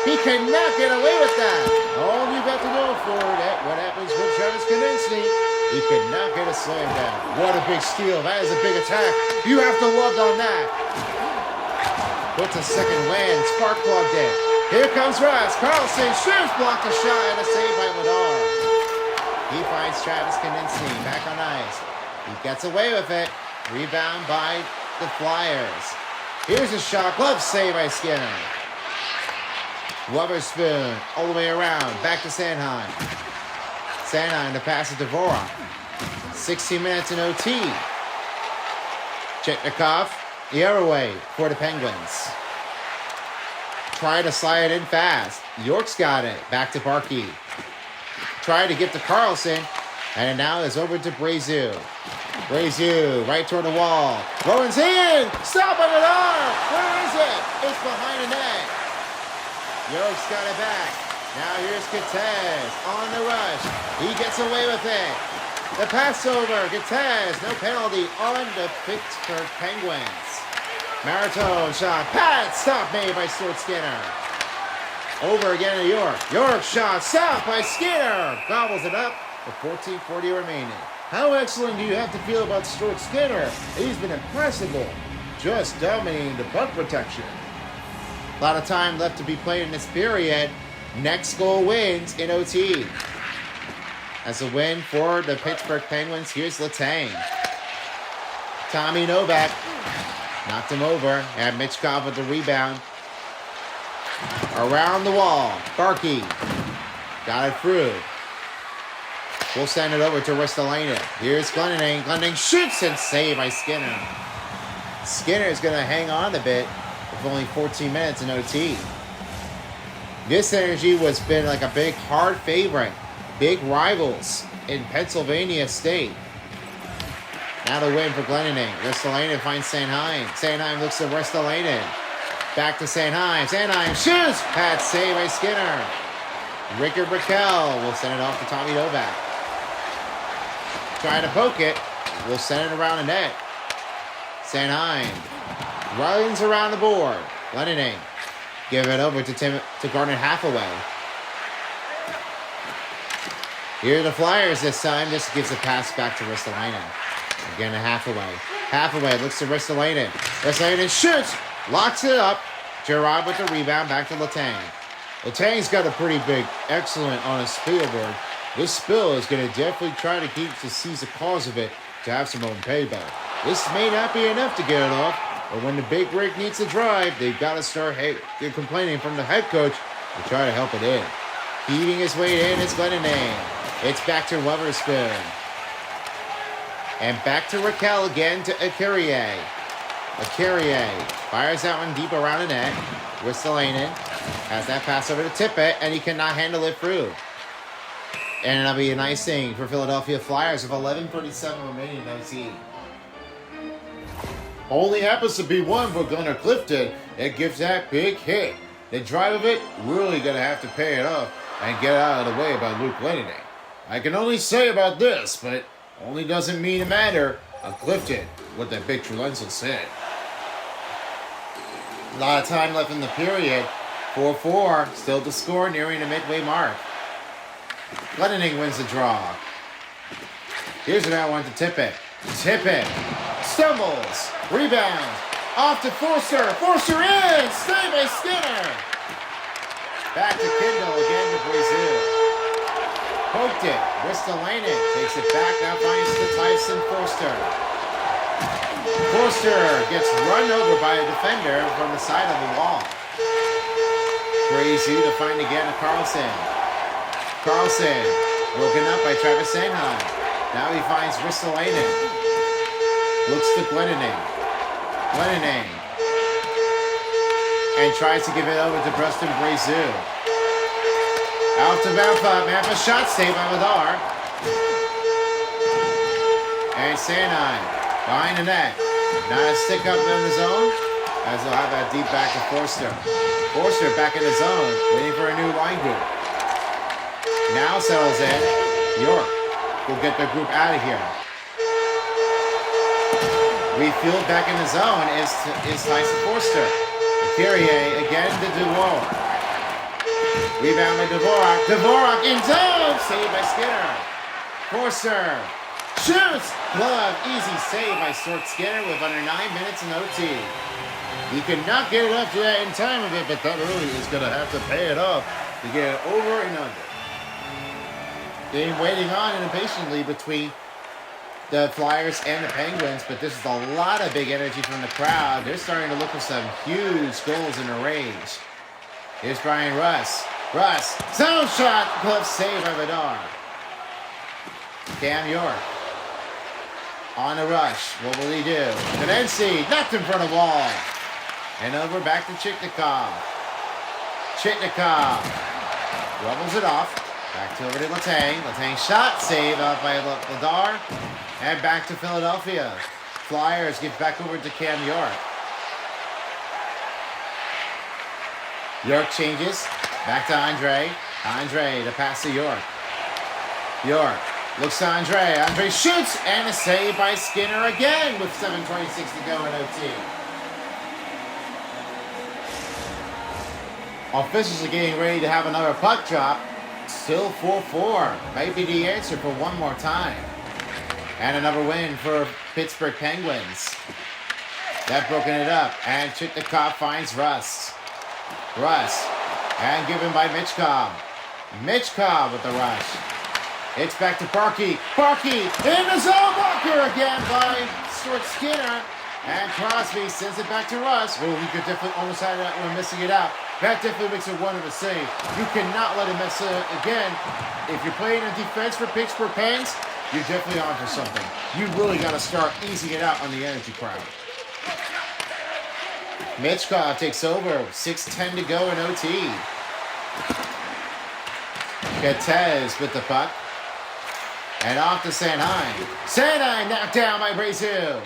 He cannot get away with that. All you got to know for that, what happens with Travis Kaninsky, he could not get a slam down. What a big steal. That is a big attack. You have to love on that. Puts a second win. Spark plugged in. Here comes Russ. Carlson shoots, blocked a shot, and a save by Ladar. He finds Travis Kaninsky back on ice. He gets away with it. Rebound by the Flyers. Here's a shot. Glove save by Skinner. Wotherspoon all the way around. Back to Sanheim. Sanheim to pass it to Dvorak. 16 minutes in OT. Cheknikov the other way for the Penguins. Try to slide it in fast. York's got it. Back to Barkey. Try to get to Carlson. And now it's over to Brazeau. Brazeau, right toward the wall. Rowan's in! Stop on an arm! Where is it? It's behind the net. York's got it back. Now here's Cortez on the rush. He gets away with it. The pass over. Cortez, no penalty on the Pittsburgh Penguins. Maritone shot. Pat, stop made by Stuart Skinner. Over again to York. York shot. Stop by Skinner. Gobbles it up. With 14:40 remaining. How excellent do you have to feel about Stuart Skinner? He's been impressive, just dominating the puck protection. A lot of time left to be played in this period. Next goal wins in OT. As a win for the Pittsburgh Penguins, here's Letang. Tommy Novak knocked him over. And Mitchkov with the rebound. Around the wall. Barkey got it through. We'll send it over to Ristolainen. Here's Glendening. Glendening shoots and saved by Skinner. Skinner is going to hang on a bit with only 14 minutes in OT. This energy was been like a big hard favorite. Big rivals in Pennsylvania State. Now the win for Glendening. Ristolainen finds Sanheim. Sanheim looks at Ristolainen. Back to Sanheim. Sanheim shoots. Pat save by Skinner. Rickard Raquel will send it off to Tommy Novak. Trying to poke it. We'll send it around the net. Sanheim runs around the board. Glendening. Give it over to Garnet Hathaway. Here are the Flyers this time. This gives a pass back to Ristolainen. Again to Hathaway. Hathaway looks to Ristolainen. Ristolainen shoots. Locks it up. Gerard with the rebound. Back to Letang. Letang's got a pretty big excellent on a Spielberg. This spill is going to definitely try to seize the cause of it to have some own payback. This may not be enough to get it off, but when the big break needs to drive, they've got to start complaining from the head coach to try to help it in. Heaving his weight in is Glendenane. It's back to Weatherspoon. And back to Raquel again to Akirrie. Akirrie fires that one deep around the net. Ristolainen has that pass over to Tippett, and he cannot handle it through. And it'll be a nice thing for Philadelphia Flyers with 11:37 remaining in OT. Only happens to be one for Gunnar Clifton. It gives that big hit. The drive of it really going to have to pay it off and get out of the way by Luke Glendenane. I can only say about this, but only doesn't mean it matter on Clifton, what that big Trulenzel said. A lot of time left in the period. 4-4, still to score, nearing the midway mark. Glendenane wins the draw. Here's another one to Tippett. Tippett stumbles, rebound, off to Forster. Forster in, saved by Skinner. Back to Kindle again to Brazil. Poked it, Ristolainen takes it back, now finds to Tyson Forster. Forster gets run over by a defender from the side of the wall. Brazil to find again to Carlson. Carlson, broken up by Travis Sanheim. Now he finds Ristolainen. Looks to Glendenane. Glendenane. And tries to give it over to Preston Brazil. Out to Mampa. Mampa shot saved by Vladar. And Sanheim behind the net. Not a stick up in the zone, as they'll have that deep back to Forster. Forster back in the zone, waiting for a new line group. Now settles in. York will get the group out of here. Refield back in the zone is Tyson Forster. Akirrie again to Duvois. Rebound by Dvorak. Dvorak in zone! Saved by Skinner. Forster shoots! Glove. Easy save by Stuart Skinner with under 9 minutes in OT. He could not get it up to that in time of it, but that really is going to have to pay it off to get it over and under. Game waiting on impatiently between the Flyers and the Penguins, but this is a lot of big energy from the crowd. They're starting to look for some huge goals in the range. Here's Brian Russ. Russ, zone shot, glove save by Vladar. Cam York on the rush. What will he do? Tenency knocked in front of wall. And over back to Chitnikov. Chitnikov rubbles it off. Back to over to Letang. Letang shot, save out by Vladar. And back to Philadelphia. Flyers give back over to Cam York. York changes. Back to Andre. Andre to pass to York. York looks to Andre. Andre shoots and a save by Skinner again with 7:26 to go in OT. Officials are getting ready to have another puck drop. Still 4-4. Might be the answer for one more time. And another win for Pittsburgh Penguins. That broken it up. And Chitnikov finds Russ. Russ. And given by Mitchkov. Mitchkov with the rush. It's back to Parkey. Parkey in the zone. Blocker again by Stuart Skinner. And Crosby sends it back to Russ. Oh, he could definitely almost have that one missing it out. That definitely makes it one of a save. You cannot let him miss it again. If you're playing a defense for Pittsburgh Penguins, you're definitely on for something. You really got to start easing it out on the energy crowd. Mitchkov takes over. 6:10 to go in OT. Cortez with the puck. And off to Sanheim. Sanheim knocked down by Brazil.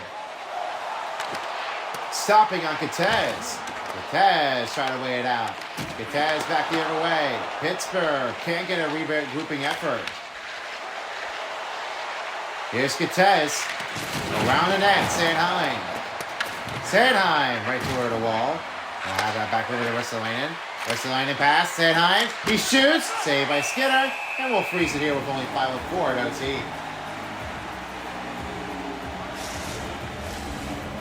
Stopping on Cortez. Cortez trying to weigh it out. Cortez back the other way. Pittsburgh can't get a regrouping effort. Here's Cortez. Around the net, Sanheim. Sanheim right toward the wall. Now have that back with it to Ristolainen. Ristolainen pass, Sanheim. He shoots. Saved by Skinner. And we'll freeze it here with only 5:04 at OT.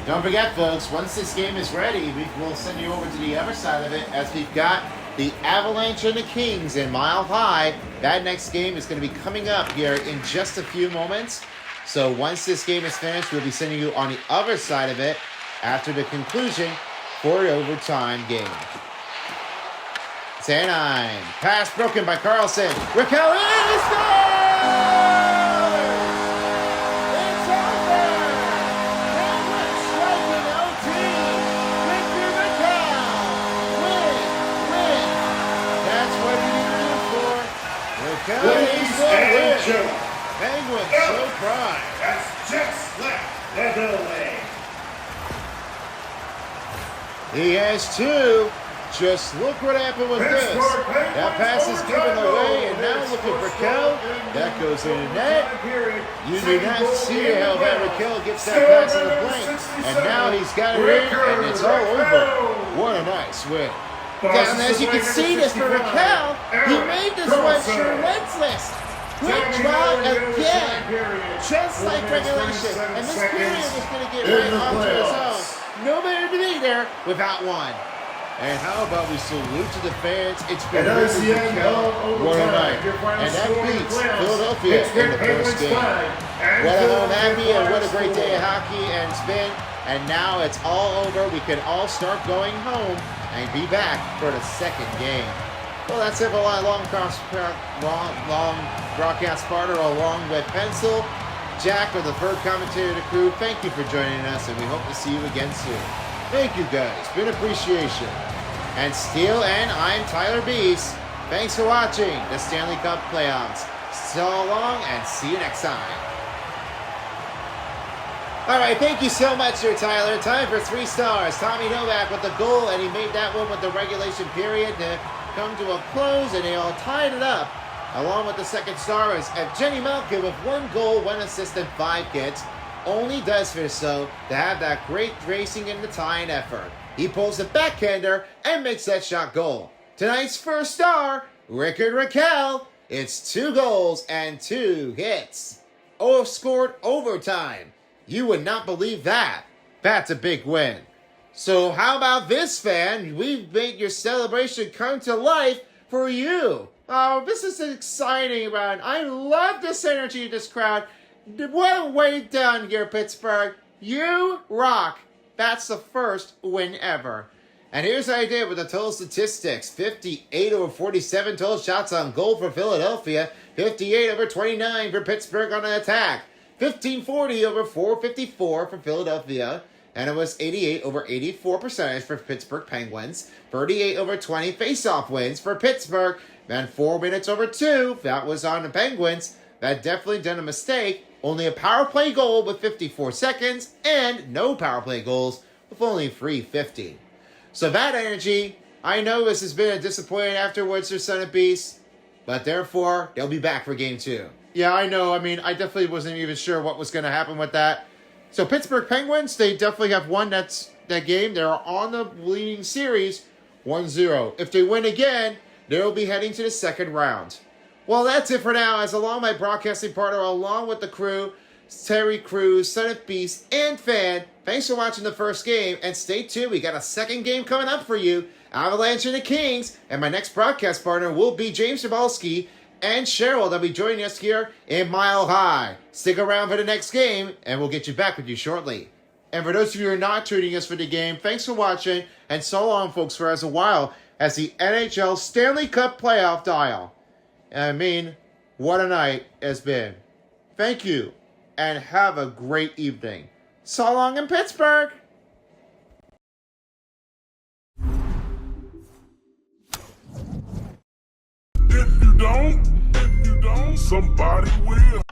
Don't forget, folks, once this game is ready, we will send you over to the other side of it as we've got the Avalanche and the Kings in Mile High. That next game is going to be coming up here in just a few moments. So once this game is finished, we'll be sending you on the other side of it after the conclusion for the overtime game. Stanley, pass broken by Carlson. Raquel is there! It's over! Penguins strike in OT. Victor Raquel. Win. That's what you need to do for Raquel. Ladies and gentlemen, Penguins so proud. has just left the building. He has two. Just look what happened with this. That pass is given away, and now look at Raquel. That goes in the net. You do not see how that Raquel gets that pass in the blank. And now he's got it in, and it's all over. What a nice win. And as you can see this for Raquel, he made this one relentless. Quick draw again, just like regulation. And this period was going to get right onto his own. Nobody to be there without one. And how about we salute to the fans? It's been really what a night. And that beats Philadelphia in the first game. What a home happy and what a great day of hockey and it's been. And now it's all over. We can all start going home and be back for the second game. Well, that's it for a long broadcast partner along with Pencil. Jack or the third commentator of the crew, thank you for joining us and we hope to see you again soon. Thank you guys, been appreciation. And Steel and I'm Tyler Beast. Thanks for watching the Stanley Cup Playoffs. So long and see you next time. Alright, thank you so much there, Tyler. Time for 3 stars. Tommy Novak with the goal, and he made that one with the regulation period to come to a close, and they all tied it up. Along with the second star is Jenny Malkin with 1 goal, 1 assist, and 5 hits. Only does this so to have that great racing in the tying effort. He pulls the backhander and makes that shot goal. Tonight's first star, Rickard Raquel. It's 2 goals and 2 hits. Oh, scored overtime. You would not believe that. That's a big win. So how about this, fan? We've made your celebration come to life for you. Oh, this is exciting, man. I love this energy of this crowd. Well way done here, Pittsburgh. You rock. That's the first win ever. And here's what I did with the total statistics. 58 over 47 total shots on goal for Philadelphia. 58 over 29 for Pittsburgh on an attack. 1540 over 454 for Philadelphia. And it was 88 over 84 percentage for Pittsburgh Penguins. 38 over 20 face-off wins for Pittsburgh. And 4 minutes over 2. That was on the Penguins. That definitely done a mistake. Only a power play goal with 54 seconds, and no power play goals with only 3:50. So that energy, I know this has been a disappointment afterwards for Son of Beast, but therefore, they'll be back for Game 2. Yeah, I know. I mean, I definitely wasn't even sure what was going to happen with that. So Pittsburgh Penguins, they definitely have won that game. They're on the leading series 1-0. If they win again, they'll be heading to the second round. Well, that's it for now. As along my broadcasting partner, along with the crew, Terry Crews, Son of Beast, and Fan, thanks for watching the first game. And stay tuned. We got a second game coming up for you. Avalanche and the Kings. And my next broadcast partner will be James Zabalski and Cheryl. They'll be joining us here in Mile High. Stick around for the next game, and we'll get you back with you shortly. And for those of you who are not tuning us for the game, thanks for watching. And so long, folks, for as a while as the NHL Stanley Cup Playoff Dial. I mean, what a night it's been. Thank you, and have a great evening. So long in Pittsburgh! If you don't, somebody will.